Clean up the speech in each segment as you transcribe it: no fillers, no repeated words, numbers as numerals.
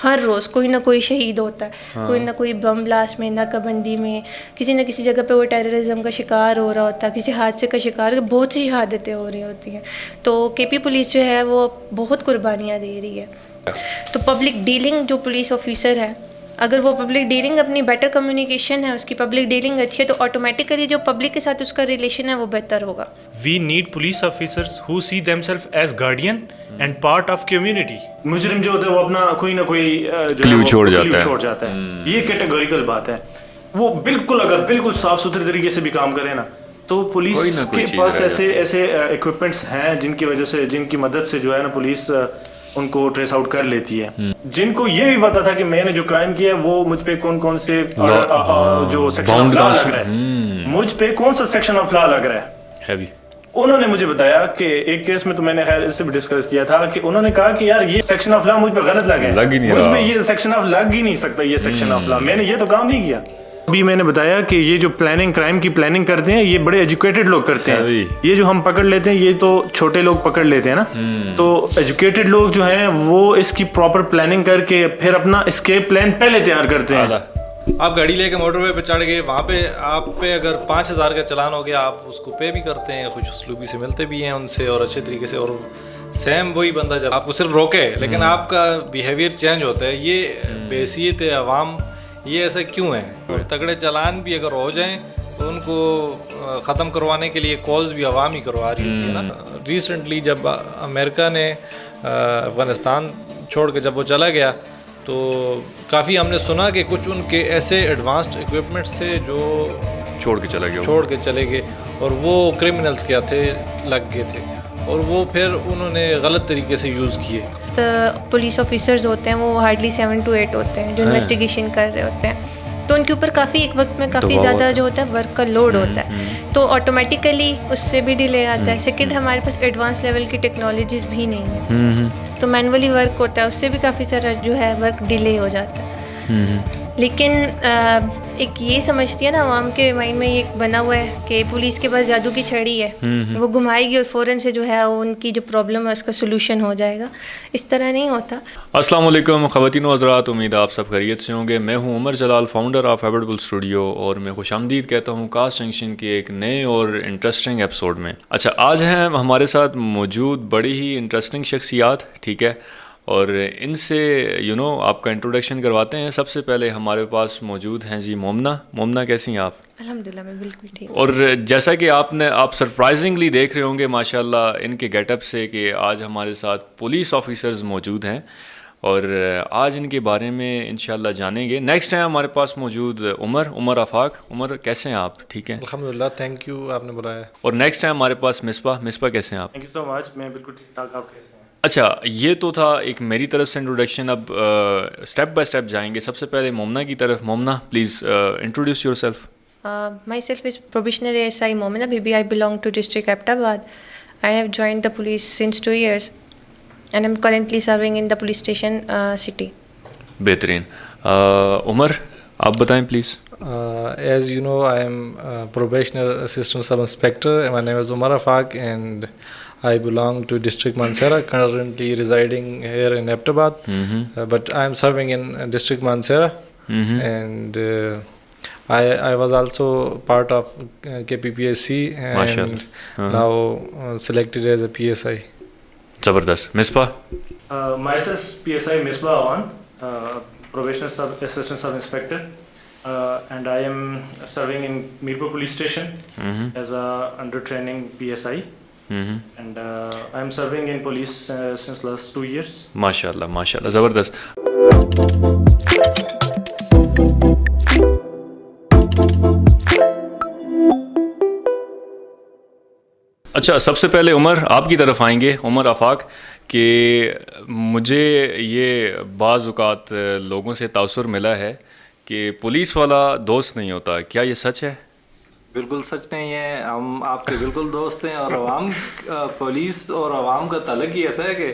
ہر روز کوئی نہ کوئی شہید ہوتا ہے, کوئی نہ کوئی بم بلاسٹ میں, ناکہ بندی میں, کسی نہ کسی جگہ پہ وہ ٹیررزم کا شکار ہو رہا ہوتا ہے, کسی حادثے کا شکار, بہت سی شہادتیں ہو رہی ہوتی ہیں. تو کے پی پولیس جو ہے وہ بہت قربانیاں دے رہی ہے. تو پبلک ڈیلنگ جو پولیس آفیسر ہے, اگر وہ پبلک ڈیلنگ اپنی بیٹر کمیونیکیشن ہے, اس کی پبلک ڈیلنگ اچھی ہے, تو آٹومیٹیکلی جو پبلک کے ساتھ اس کا ریلیشن ہے وہ بہتر ہوگا. We need police officers who see them self as guardian and part of community. مجرم جو ہوتا ہے وہ اپنا کوئی نہ کوئی کلیو چھوڑ جاتا ہے. یہ کیٹیگوریکل بات ہے. وہ بالکل اگر بالکل صاف ستھرے طریقے سے بھی کام کرے نا, تو پولیس کے پاس ایسے اکوپمنٹس ہیں جن کی وجہ سے, جن کی مدد سے جو ہے نا پولیس ان کو ٹریس آؤٹ کر لیتی ہے. جن کو یہ بھی پتا تھا کہ میں نے جو کرائم کیا ہے وہ مجھ پہ کون کون سے جو سیکشن آف لا لگ رہا ہے, مجھ پہ کون سا سیکشن آف لا لگ رہا ہے. انہوں نے مجھے بتایا کہ ایک کیس میں, تو میں نے خیر اس سے بھی ڈسکس کیا تھا, کہ انہوں نے کہا کہ یار یہ سیکشن آف لا مجھ پہ غلط لگا ہے, مجھ پہ یہ سیکشن آف لگ ہی نہیں سکتا, یہ سیکشن آف لا, میں نے یہ تو کام نہیں کیا. ابھی میں نے بتایا کہ یہ جو پلاننگ, کرائم کی پلاننگ کرتے ہیں, یہ بڑے ایجوکیٹڈ لوگ کرتے ہیں. یہ جو ہم پکڑ لیتے ہیں یہ تو چھوٹے لوگ پکڑ لیتے ہیں نا. تو ایجوکیٹڈ لوگ جو ہیں وہ اس کی پراپر پلاننگ کر کے پھر اپنا اسکیپ پلان پہلے تیار کرتے ہیں. آپ گاڑی لے کے موٹر وے پہ چڑھ گئے, وہاں پہ آپ پہ اگر 5,000 کا چلان ہو گیا, آپ اس کو پے بھی کرتے ہیں, خوش اسلوبی سے ملتے بھی ہیں ان سے اور اچھے طریقے سے. اور سیم وہی بندہ جب آپ کو صرف روکے لیکن آپ کا بیہیویئر چینج ہوتا ہے. یہ بحیثیت عوام یہ ایسا کیوں ہے؟ تگڑے چلان بھی اگر ہو جائیں تو ان کو ختم کروانے کے لیے کالز بھی عوام ہی کروا رہی ہوتی ہے نا. ریسنٹلی جب امریکہ نے افغانستان چھوڑ کے جب وہ چلا گیا تو کافی ہم نے سنا کہ کچھ ان کے ایسے ایڈوانسڈ اکوپمنٹس تھے جو چھوڑ کے چلے گئے اور وہ کرمنلز کیا تھے لگ گئے تھے, اور وہ پھر انہوں نے غلط طریقے سے یوز کیے. پولیس آفیسرز ہوتے ہیں وہ ہارڈلی 7 to 8 ہوتے ہیں جو انویسٹیگیشن کر رہے ہوتے ہیں, تو ان کے اوپر کافی ایک وقت میں کافی زیادہ جو ہوتا ہے ورک کا لوڈ ہوتا ہے, تو آٹومیٹیکلی اس سے بھی ڈیلے آتا ہے. سیکنڈ, ہمارے پاس ایڈوانس لیول کی ٹیکنالوجیز بھی نہیں ہیں, تو مینولی ورک ہوتا ہے, اس سے بھی کافی سارا جو ہے ورک ڈیلے ہو جاتا ہے. لیکن ایک یہ سمجھتی ہے نا عوام کے مائنڈ میں یہ بنا ہوا ہے کہ پولیس کے پاس جادو کی چھڑی ہے, وہ گھمائے گی اور فوراً سے جو ہے ان کی جو پرابلم ہے اس کا سولوشن ہو جائے گا. اس طرح نہیں ہوتا. السلام علیکم خواتین و حضرات, امید آپ سب خیریت سے ہوں گے. میں ہوں عمر جلال, فاؤنڈر آف ہیبٹبل اسٹوڈیو, اور میں خوش آمدید کہتا ہوں کاسٹ جنکشن کے ایک نئے اور انٹرسٹنگ ایپیسوڈ میں. اچھا, آج ہیں ہمارے ساتھ موجود بڑی ہی انٹرسٹنگ شخصیات, ٹھیک ہے, اور ان سے آپ کا انٹروڈکشن کرواتے ہیں. سب سے پہلے ہمارے پاس موجود ہیں جی مومنہ. کیسی ہیں آپ؟ الحمدللہ میں بالکل ٹھیک. اور جیسا کہ آپ سرپرائزنگلی دیکھ رہے ہوں گے ماشاءاللہ ان کے گیٹ اپ سے کہ آج ہمارے ساتھ پولیس آفیسرز موجود ہیں, اور آج ان کے بارے میں انشاءاللہ جانیں گے. نیکسٹ ہے ہمارے پاس موجود عمر آفاق. عمر کیسے ہیں آپ؟ ٹھیک ہیں الحمدللہ, تھینک یو, آپ نے بلایا. اور نیکسٹ ہے ہمارے پاس مصباح. کیسے ہیں آپ؟ تھینک یو سو مچ, میں بالکل ٹھیک ٹھاک. آپ کیسے ہیں؟ اچھا, یہ تو تھا ایک میری طرف سے انٹروڈکشن. اب اسٹیپ بائی اسٹیپ جائیں گے. سب سے پہلے مومنہ کی طرف. Momina please introduce yourself. Myself is probationary ASI Momina Bibi. I belong to District Abbottabad. I have joined the police since 2 years and I'm currently serving in the police station city. بہترین. عمر آپ بتائیں please. As you know, I am probationary assistant sub inspector. My name is Umar Afaq and I belong to District Mansehra, currently residing here in Abbottabad. But I am serving in District Mansehra. And I was also part of KPPSC and now selected as a PSI. زبردست. Misbah. Myself PSI Misbah Awan, probationary assistant sub inspector, and I am serving in Mirpur police station as a under training PSI. And I am serving in police since last 2 years. ماشاءاللہ زبردست. اچھا, سب سے پہلے عمر آپ کی طرف آئیں گے. عمر آفاق, کہ مجھے یہ بعض اوقات لوگوں سے تاثر ملا ہے کہ پولیس والا دوست نہیں ہوتا. کیا یہ سچ ہے؟ بالکل سچ نہیں ہے. ہم آپ کے بالکل دوست ہیں, اور عوام پولیس اور عوام کا تعلق ہی ایسا ہے کہ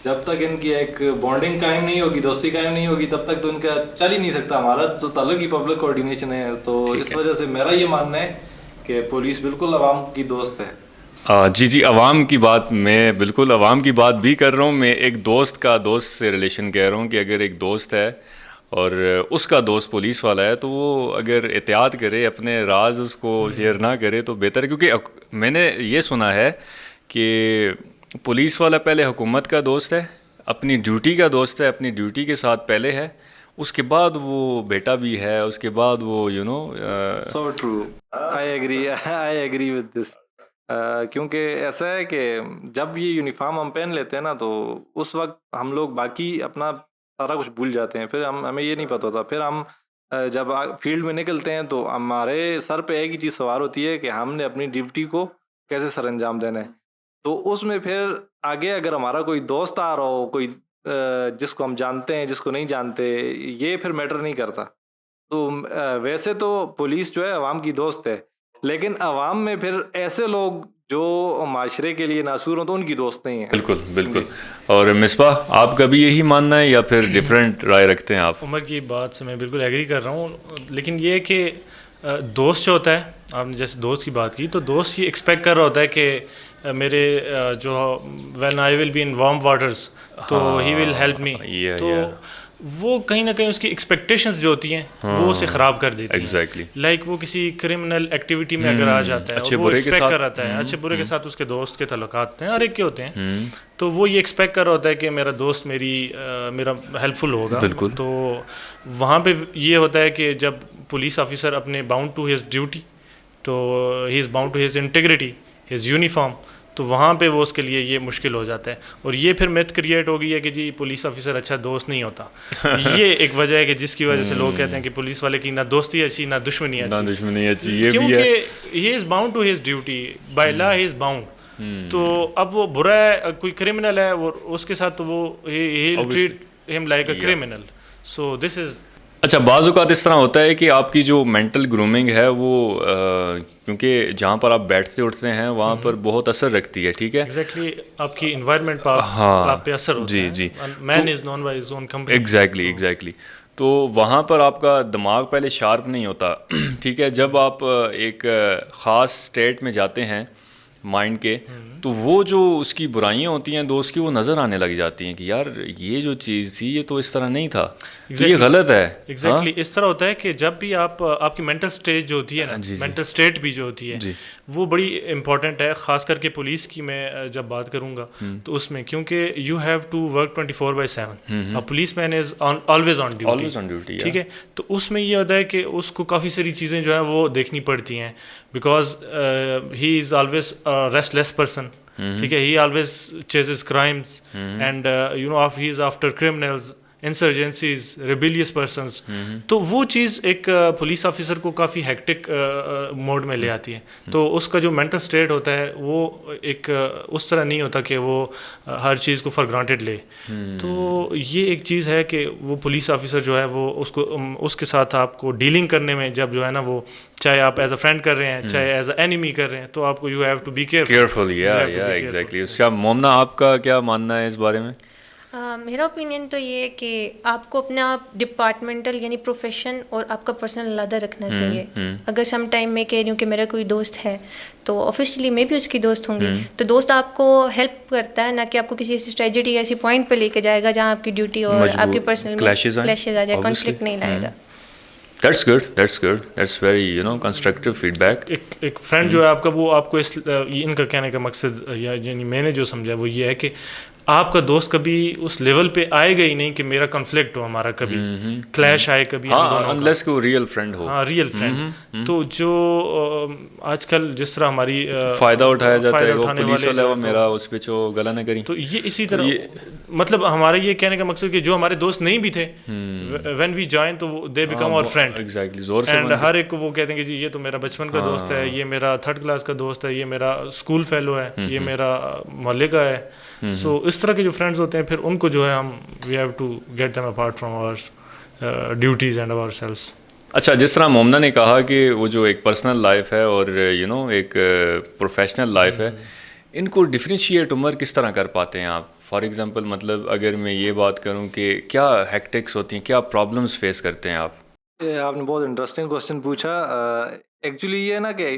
جب تک ان کی ایک بانڈنگ قائم نہیں ہوگی, دوستی قائم نہیں ہوگی, تب تک تو ان کا چل ہی نہیں سکتا. ہمارا تو تعلق ہی پبلک کوآرڈینیشن ہے. تو اس وجہ سے میرا یہ ماننا ہے کہ پولیس بالکل عوام کی دوست ہے. جی جی، عوام کی بات میں بالکل عوام کی بات بھی کر رہا ہوں. میں ایک دوست کا دوست سے ریلیشن کہہ رہا ہوں کہ اگر ایک دوست ہے اور اس کا دوست پولیس والا ہے تو وہ اگر احتیاط کرے، اپنے راز اس کو شیئر نہ کرے تو بہتر ہے. کیونکہ میں نے یہ سنا ہے کہ پولیس والا پہلے حکومت کا دوست ہے، اپنی ڈیوٹی کا دوست ہے، اپنی ڈیوٹی کے ساتھ پہلے ہے، اس کے بعد وہ بیٹا بھی ہے، اس کے بعد وہ so true, I agree with this. کیونکہ ایسا ہے کہ جب یہ یونیفارم ہم پہن لیتے ہیں نا تو اس وقت ہم لوگ باقی اپنا سارا کچھ بھول جاتے ہیں. پھر ہمیں یہ نہیں پتہ ہوتا. پھر ہم جب فیلڈ میں نکلتے ہیں تو ہمارے سر پہ ایک ہی چیز سوار ہوتی ہے کہ ہم نے اپنی ڈیوٹی کو کیسے سر انجام دینا ہے. تو اس میں پھر آگے اگر ہمارا کوئی دوست آ رہا ہو، کوئی جس کو ہم جانتے ہیں، جس کو نہیں جانتے، یہ پھر میٹر نہیں کرتا. تو ویسے تو پولیس جو ہے عوام کی دوست ہے، لیکن عوام میں پھر ایسے لوگ جو معاشرے کے لیے ناصور ہوں تو ان کی دوست نہیں ہیں. بالکل بالکل. اور مصباح، آپ کا بھی یہی ماننا ہے یا پھر ڈفرینٹ رائے رکھتے ہیں آپ؟ عمر کی بات سے میں بالکل ایگری کر رہا ہوں، لیکن یہ کہ دوست جو ہوتا ہے، آپ نے جیسے دوست کی بات کی، تو دوست یہ ایکسپیکٹ کر رہا ہوتا ہے کہ میرے جو when I will be in warm waters تو ہی ول ہیلپ می. تو وہ کہیں نہ کہیں اس کی ایکسپیکٹیشنز جو ہوتی ہیں وہ اسے خراب کر دیتی ہیں. ایگزیکٹلی. لائک وہ کسی کرمنل ایکٹیویٹی میں اگر آ جاتا ہے اور وہ ایکسپیکٹ کر رہا ہے، اچھے برے کے ساتھ اس کے دوست کے تعلقات ہیں، ہر ایک کے ہوتے ہیں، تو وہ یہ ایکسپیکٹ کر رہا ہوتا ہے کہ میرا دوست میرا ہیلپ فل ہوگا. تو وہاں پہ یہ ہوتا ہے کہ جب پولیس آفیسر اپنے باؤنڈ ٹو ہز ڈیوٹی، تو he is bound to his integrity, his uniform, تو وہاں پہ وہ اس کے لیے یہ مشکل ہو جاتا ہے. اور یہ پھر میتھ کریٹ ہو گئی ہے کہ جی پولیس آفیسر اچھا دوست نہیں ہوتا. یہ ایک وجہ ہے کہ جس کی وجہ سے لوگ کہتے ہیں کہ پولیس والے کی نہ دوستی اچھی نہ دشمنی اچھی، کیونکہ he is bound to his duty, by law he is bound. تو اب وہ برا ہے، کوئی کرمنل ہے، اور اس کے ساتھ تو وہ ہی ول ٹریٹ ہم لائک اے کرمنل. سو دس از. اچھا، بعض اوقات اس طرح ہوتا ہے کہ آپ کی جو مینٹل گرومنگ ہے وہ کیونکہ جہاں پر آپ بیٹھتے اٹھتے ہیں وہاں پر بہت اثر رکھتی ہے. ٹھیک ہے، ایگزیکٹلی. آپ کی انوائرمنٹ آپ پہ اثر ہوتا ہے. جی. Man is known by his own company. Exactly. تو وہاں پر آپ کا دماغ پہلے شارپ نہیں ہوتا. ٹھیک ہے، جب آپ ایک خاص اسٹیٹ میں جاتے ہیں مائنڈ کے، تو وہ جو اس کی برائیاں ہوتی ہیں دوست کی، وہ نظر آنے لگ جاتی ہیں کہ یار یہ جو چیز تھی یہ تو اس طرح نہیں تھا، یہ غلط ہے. ایگزیکٹلی. اس طرح ہوتا ہے کہ جب بھی آپ کی مینٹل اسٹیج جو ہوتی ہے نا، مینٹل اسٹیٹ بھی جو ہوتی ہے وہ بڑی امپورٹنٹ ہے، خاص کر کے پولیس کی میں جب بات کروں گا تو اس میں، کیونکہ you have to work 24/7. Police man is always on duty. ٹھیک ہے، تو اس میں یہ ہوتا ہے کہ اس کو کافی ساری چیزیں جو ہیں وہ دیکھنی پڑتی ہیں، because he is always restless person. ٹھیک ہے، he always chases crimes and he is after criminals, insurgencies, rebellious persons. تو وہ چیز ایک پولیس آفیسر کو کافی ہیکٹک موڈ میں لے آتی ہے. تو اس کا جو مینٹل اسٹیٹ ہوتا ہے وہ ایک اس طرح نہیں ہوتا کہ وہ ہر چیز کو فار گرانٹیڈ لے. تو یہ ایک چیز ہے کہ وہ پولیس آفیسر جو ہے وہ اس کے ساتھ آپ کو ڈیلنگ کرنے میں، جب جو ہے نا وہ چاہے آپ ایز اے فرینڈ کر رہے ہیں چاہے ایز اے اینیمی کر رہے ہیں، تو آپ کو you have to be careful. Exactly. Momina, آپ کا کیا ماننا ہے اس بارے میں؟ میرا اوپینین تو یہ ہے کہ آپ کو اپنا ڈپارٹمنٹل یعنی پروفیشن اور آپ کا پرسنل علیحدہ رکھنا چاہیے. اگر سم ٹائم میں کہہ رہی ہوں کہ میرا کوئی دوست ہے تو آفیشلی میں بھی اس کی دوست ہوں گی، تو دوست آپ کو ہیلپ کرتا ہے، نہ کہ آپ کو کسی ایسی ٹریجڈی ایسی پوائنٹ پہ لے کے جائے گا جہاں آپ کی ڈیوٹی اور آپ کی پرسنل کلیشز آ جائے، کانفلکٹ نہیں لائے گا. That's good. That's very constructive feedback. ایک فرینڈ جو ہے آپ کا، وہ آپ کو ان کا کہنے کا مقصد یعنی میں نے جو سمجھا وہ یہ ہے کہ آپ کا دوست کبھی اس لیول پہ آئے گا ہی نہیں کہ میرا کنفلکٹ ہو، ہمارا کبھی کلیش آئے کبھی ہم دونوں کا، unless کہ وہ ریئل فرینڈ ہو. ہاں، ریئل فرینڈ. تو جو آج کل جس طرح ہماری فائدہ اٹھایا جاتا ہے، وہ پولیس والا وہ میرا اس پہ جو گلا نہ کریں، تو یہ اسی طرح مطلب ہمارا یہ کہنے کا مقصد کہ جو ہمارے دوست نہیں بھی تھے وین وی جوائن تو they become our friend. Exactly. زور سے اینڈ ہر ایک کو وہ کہتے ہیں کہ جی یہ تو میرا بچپن کا دوست ہے، یہ میرا 3rd کلاس کا دوست ہے، یہ میرا اسکول فیلو ہے، یہ میرا محلے کا ہے. سو اس طرح کے جو فرینڈز ہوتے ہیں پھر ان کو جو ہے ہم we have to get them apart from our duties and ourselves. اچھا، جس طرح مومنہ نے کہا کہ وہ جو ایک پرسنل لائف ہے اور ایک پروفیشنل لائف ہے، ان کو ڈفرینشیٹ عمر کس طرح کر پاتے ہیں آپ؟ فار ایگزامپل مطلب اگر میں یہ بات کروں کہ کیا ہیکٹکس ہوتی ہیں، کیا پرابلمس فیس کرتے ہیں آپ؟ آپ نے بہت انٹرسٹنگ کوشچن پوچھا. ایکچولی یہ ہے نا کہ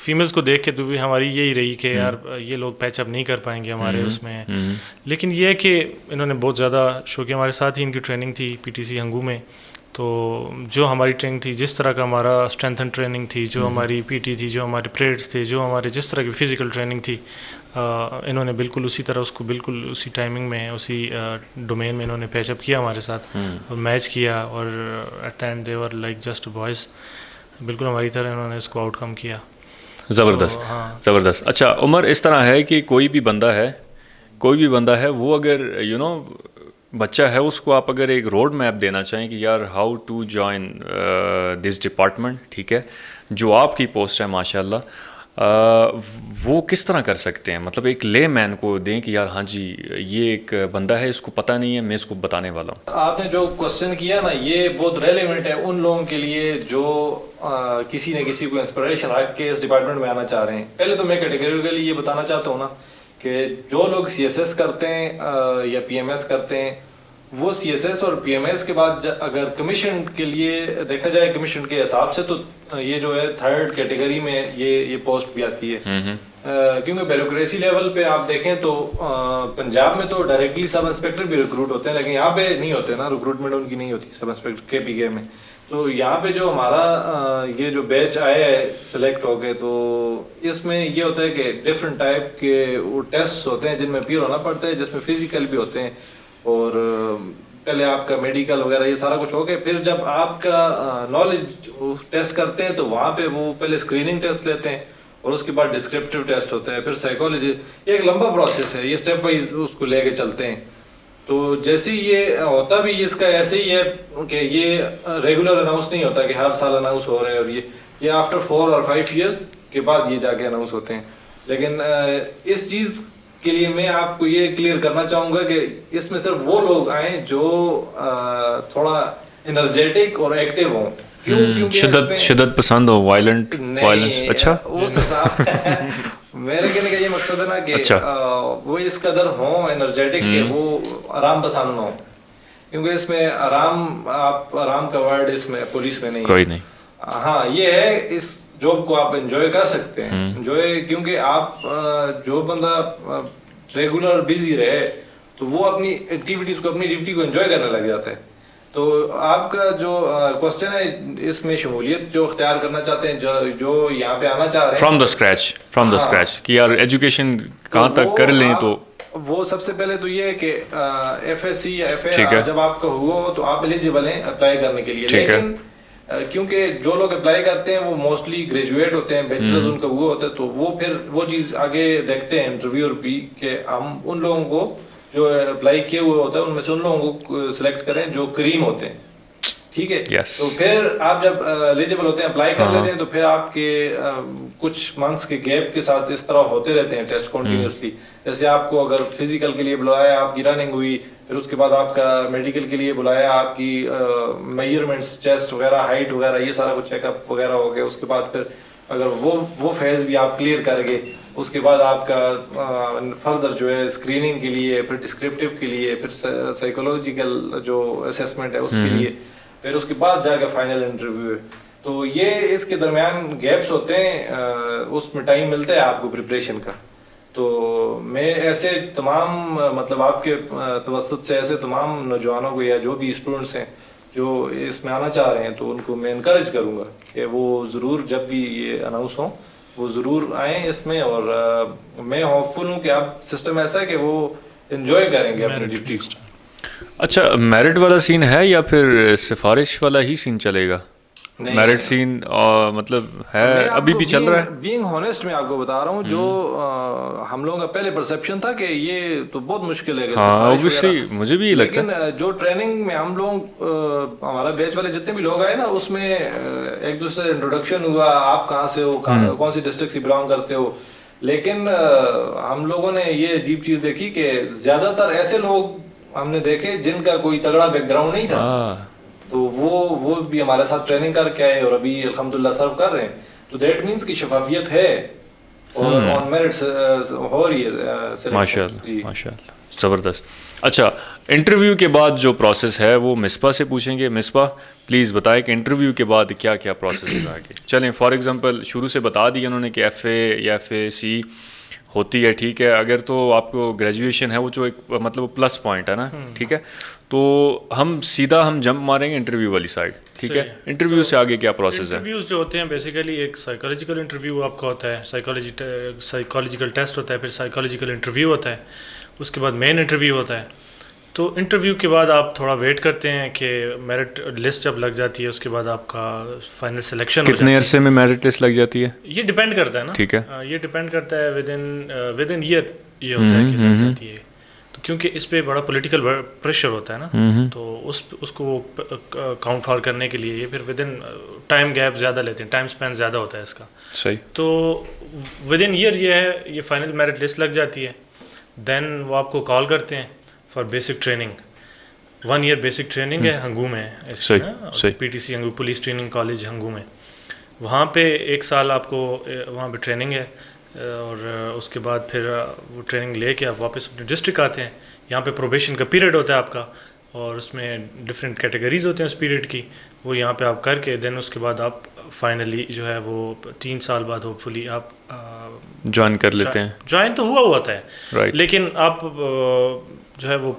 فیمیلز کو دیکھ کے تو بھی ہماری یہی رہی کہ یار یہ لوگ پیچ اپ نہیں کر پائیں گے ہمارے اس میں. لیکن یہ ہے کہ انہوں نے بہت زیادہ شو کیا. ہمارے ساتھ ہی ان کی ٹریننگ تھی PTC ہنگو میں. تو جو ہماری ٹریننگ تھی, جس طرح کا ہمارا اسٹرینتھ اینڈ ٹریننگ تھی, جو ہماری PT تھی, جو ہمارے پریڈس تھے, جو ہمارے جس طرح کی فزیکل ٹریننگ تھی, انہوں نے بالکل اسی طرح اس کو بالکل اسی ٹائمنگ میں اسی ڈومین میں انہوں نے پیچ اپ کیا ہمارے ساتھ اور میچ کیا. اور at end they were like just boys. بالکل ہماری طرح انہوں نے اس کو آؤٹ کم کیا. زبردست زبردست. اچھا عمر, اس طرح ہے کہ کوئی بھی بندہ ہے وہ اگر بچہ ہے, اس کو آپ اگر ایک روڈ میپ دینا چاہیں کہ یار how to join this department, ٹھیک ہے, جو آپ کی پوسٹ ہے ماشاء اللہ, وہ کس طرح کر سکتے ہیں؟ مطلب ایک لے مین کو دیں کہ یار ہاں جی یہ ایک بندہ ہے, اس کو پتہ نہیں ہے, میں اس کو بتانے والا ہوں. آپ نے جو کوشچن کیا نا, یہ بہت ریلیونٹ ہے ان لوگوں کے لیے جو کسی نہ کسی کو انسپریشن رکھ کے اس ڈپارٹمنٹ میں آنا چاہ رہے ہیں. پہلے تو میں کیٹیگریکلی یہ بتانا چاہتا ہوں نا کہ جو لوگ CSS کرتے ہیں یا PMS کرتے ہیں, وہ CSS اور PMS کے بعد اگر کمیشن کے لیے دیکھا جائے کمیشن کے حساب سے, تو یہ جو ہے 3rd کیٹیگری میں یہ پوسٹ بھی آتی ہے. کیونکہ بیوروکریسی لیول پہ آپ دیکھیں تو پنجاب میں تو ڈائریکٹلی سب انسپیکٹر بھی ریکروٹ ہوتے ہیں, لیکن یہاں پہ نہیں ہوتے نا, ریکروٹمنٹ ان کی نہیں ہوتی سب انسپیکٹر KPK میں. تو یہاں پہ جو ہمارا یہ جو بیچ آیا ہے سلیکٹ ہو کے, تو اس میں یہ ہوتا ہے کہ ڈفرینٹ ٹائپ کے وہ ٹیسٹس ہوتے ہیں جن میں پیئر ہونا پڑتا ہے, جس میں فزیکل بھی ہوتے ہیں, اور پہلے آپ کا میڈیکل وغیرہ یہ سارا کچھ ہو گیا. پھر جب آپ کا نالج ٹیسٹ کرتے ہیں تو وہاں پہ وہ پہلے اسکریننگ ٹیسٹ لیتے ہیں, اور اس کے بعد ڈسکرپٹیو ٹیسٹ ہوتا ہے, پھر سائیکالوجی. یہ ایک لمبا پروسیس ہے, یہ اسٹیپ وائز اس کو لے کے چلتے ہیں. تو جیسے یہ ہوتا بھی اس کا ایسے ہی ہے کہ یہ ریگولر اناؤنس نہیں ہوتا کہ ہر سال اناؤنس ہو رہے ہیں, اور یہ آفٹر 4 اور 5 ایئرس کے بعد یہ جا کے اناؤنس ہوتے ہیں. لیکن اس چیز کے لیے میں آپ کو یہ کلیئر کرنا چاہوں گا کہ اس میں صرف وہ لوگ آئیں جو تھوڑا انرجیٹک اور ایکٹیو ہوں. شدت پسند ہو, وائلنٹ. اچھا, میرے کہنے کا یہ مقصد ہے نا کہ وہ اس قدر ہوں انرجیٹک کہ وہ آرام پسند ہوں. کیونکہ اس میں آرام کا ورڈ اس میں پولیس میں نہیں, کوئی نہیں. ہاں یہ ہے, اس جاب کو آپ انجوائے کر سکتے ہیں. انجوائے کیونکہ آپ جو بندہ ریگولر بزی رہے تو وہ اپنی ایکٹیویٹیز کو, اپنی ڈیوٹی کو انجوائے کرنے لگ جاتا ہے. تو آپ کا جو کوسچن ہے اس میں شمولیت جو اختیار کرنا چاہتے ہیں, جو یہاں پہ آنا چاہ رہے ہیں فرام دا اسکریچ کہ یار ایجوکیشن کہاں تک کر لیں, تو وہ سب سے پہلے تو یہ ہے کہ FSC یا FA جب آپ کا ہوا ہو تو آپ ایلیجیبل ہیں اپلائی کرنے کے لیے. لیکن کیونکہ جو لوگ اپلائی کرتے ہیں وہ موسٹلی گریجویٹ ہوتے ہیں, بیچلرز ان کا ہوا ہوتا ہے, تو وہ پھر وہ چیز آگے دیکھتے ہیں انٹرویو بھی کہ ہم ان لوگوں کو جو اپلائی کیے ہوئے ہوتا ہے ان میں سے ان لوگوں کو سلیکٹ کریں جو کریم ہوتے ہیں. ٹھیک ہے, تو پھر آپ جب ایلیجیبل ہوتے ہیں اپلائی کر لیتے ہیں, تو پھر آپ کے کچھ منتھس کے گیپ کے ساتھ اس طرح ہوتے رہتے ہیں ٹیسٹ کنٹینیوسلی. جیسے آپ کو اگر فزیکل کے لیے بلایا, آپ کی رننگ ہوئی, پھر اس کے بعد آپ کا میڈیکل کے لیے بلایا, آپ کی میجرمنٹس چیسٹ وغیرہ, ہائٹ وغیرہ, یہ سارا کچھ چیک اپ وغیرہ ہو گیا. اس کے بعد پھر اگر وہ فیز بھی آپ کلیئر کر گئے, اس کے بعد آپ کا فردر جو ہے اسکریننگ کے لیے, پھر ڈسکرپٹیو کے لیے, پھر سائیکولوجیکل جو اسیسمنٹ ہے اس کے لیے, پھر اس کے بعد جا کے فائنل انٹرویو ہے. تو یہ اس کے درمیان گیپس ہوتے ہیں, اس میں ٹائم ملتا ہے آپ کو پریپریشن کا. تو میں ایسے تمام مطلب آپ کے توسط سے ایسے تمام نوجوانوں کو یا جو بھی اسٹوڈنٹس ہیں جو اس میں آنا چاہ رہے ہیں, تو ان کو میں انکریج کروں گا کہ وہ ضرور جب بھی یہ اناؤنس ہوں وہ ضرور آئیں اس میں. اور میں ہوپ فل ہوں کہ اب سسٹم ایسا ہے کہ وہ انجوائے کریں گے اپنی ڈیوٹی کو. اچھا, میرٹ والا سین ہے یا پھر سفارش والا ہی سین چلے گا؟ میرٹ سین مطلب ہے ابھی بھی چل رہا ہے؟ بینگ ہونیسٹ میں آپ کو بتا رہا ہوں, جو ہم لوگوں کا پہلے پرسیپشن تھا کہ یہ تو بہت مشکل ہے. ہاں اوبویسلی مجھے بھی لگتا ہے, لیکن جو ٹریننگ میں ہم لوگ ہمارا بیچ والے جتنے بھی لوگ آئے نا, اس میں ایک دوسرے سے انٹروڈکشن ہوا, آپ کہاں سے ہو, کون سی ڈسٹرکٹ سے بلانگ کرتے ہو. لیکن ہم لوگوں نے یہ عجیب چیز دیکھی کہ زیادہ تر ایسے لوگ ہم نے دیکھے جن کا کوئی تگڑا بیک گراؤنڈ نہیں تھا, تو وہ بھی ہمارے ساتھ ٹریننگ کر کے آئے اور ابھی الحمدللہ سرو کر رہے ہیں. تو دیٹ مینس کی شفافیت ہے اور آن میرٹ ہو رہی ہے. ماشاء اللہ ماشاء اللہ, زبردست. اچھا, انٹرویو کے بعد جو پروسیس ہے وہ مصباح سے پوچھیں گے. مصباح پلیز بتائیں کہ انٹرویو کے بعد کیا کیا پروسیس ہے آگے. چلیں فار ایگزامپل شروع سے بتا دیا انہوں نے کہ ایف اے یا ایف اے سی ہوتی ہے, ٹھیک ہے. اگر تو آپ کو گریجویشن ہے وہ جو ایک مطلب پلس پوائنٹ ہے نا, ٹھیک ہے. تو ہم جمپ ماریں گے انٹرویو والی سائڈ, ٹھیک ہے. انٹرویو سے آگے کیا پروسیس ہے؟ انٹرویوز جو ہوتے ہیں بیسیکلی ایک سائیکالوجیکل انٹرویو آپ کا ہوتا ہے, سائیکالوجیکل ٹیسٹ ہوتا ہے, پھر سائیکالوجیکل انٹرویو ہوتا ہے, اس کے بعد مین انٹرویو ہوتا ہے. تو انٹرویو کے بعد آپ تھوڑا ویٹ کرتے ہیں کہ میرٹ لسٹ جب لگ جاتی ہے اس کے بعد آپ کا فائنل سلیکشن. کتنے عرصے میں میرٹ لسٹ لگ جاتی ہے؟ یہ ڈیپینڈ کرتا ہے نا, ٹھیک ہے. یہ ڈیپینڈ کرتا ہے ود ان ایئر یہ ہوتا ہے کہ لگ جاتی ہے. تو کیونکہ اس پہ بڑا پولیٹیکل پریشر ہوتا ہے نا, تو اس کو کاؤنٹ فار کرنے کے لیے یہ پھر ود ان ٹائم گیپ زیادہ لیتے ہیں, ٹائم اسپین زیادہ ہوتا ہے اس کا. صحیح. تو ود ان ایئر یہ ہے, یہ فائنل میرٹ لسٹ لگ جاتی ہے. دین وہ آپ کو کال کرتے ہیں for basic training. 1 year basic training ہے ہنگو میں, P T C Hangu police training college Hangu میں. وہاں پہ 1 سال آپ کو وہاں پہ ٹریننگ ہے, اور اس کے بعد پھر وہ ٹریننگ لے کے آپ واپس اپنے ڈسٹرکٹ آتے ہیں. یہاں پہ پروبیشن کا پیریڈ ہوتا ہے آپ کا, اور اس میں ڈفرینٹ کیٹیگریز ہوتے ہیں اس پیریڈ کی, وہ یہاں پہ آپ کر کے دین اس کے بعد آپ فائنلی جو ہے وہ 3 سال بعد ہوپ فلی آپ جوائن کر لیتے ہیں. جوائن تو ہوا ہوتا ہے, لیکن آپ جو ہے وہ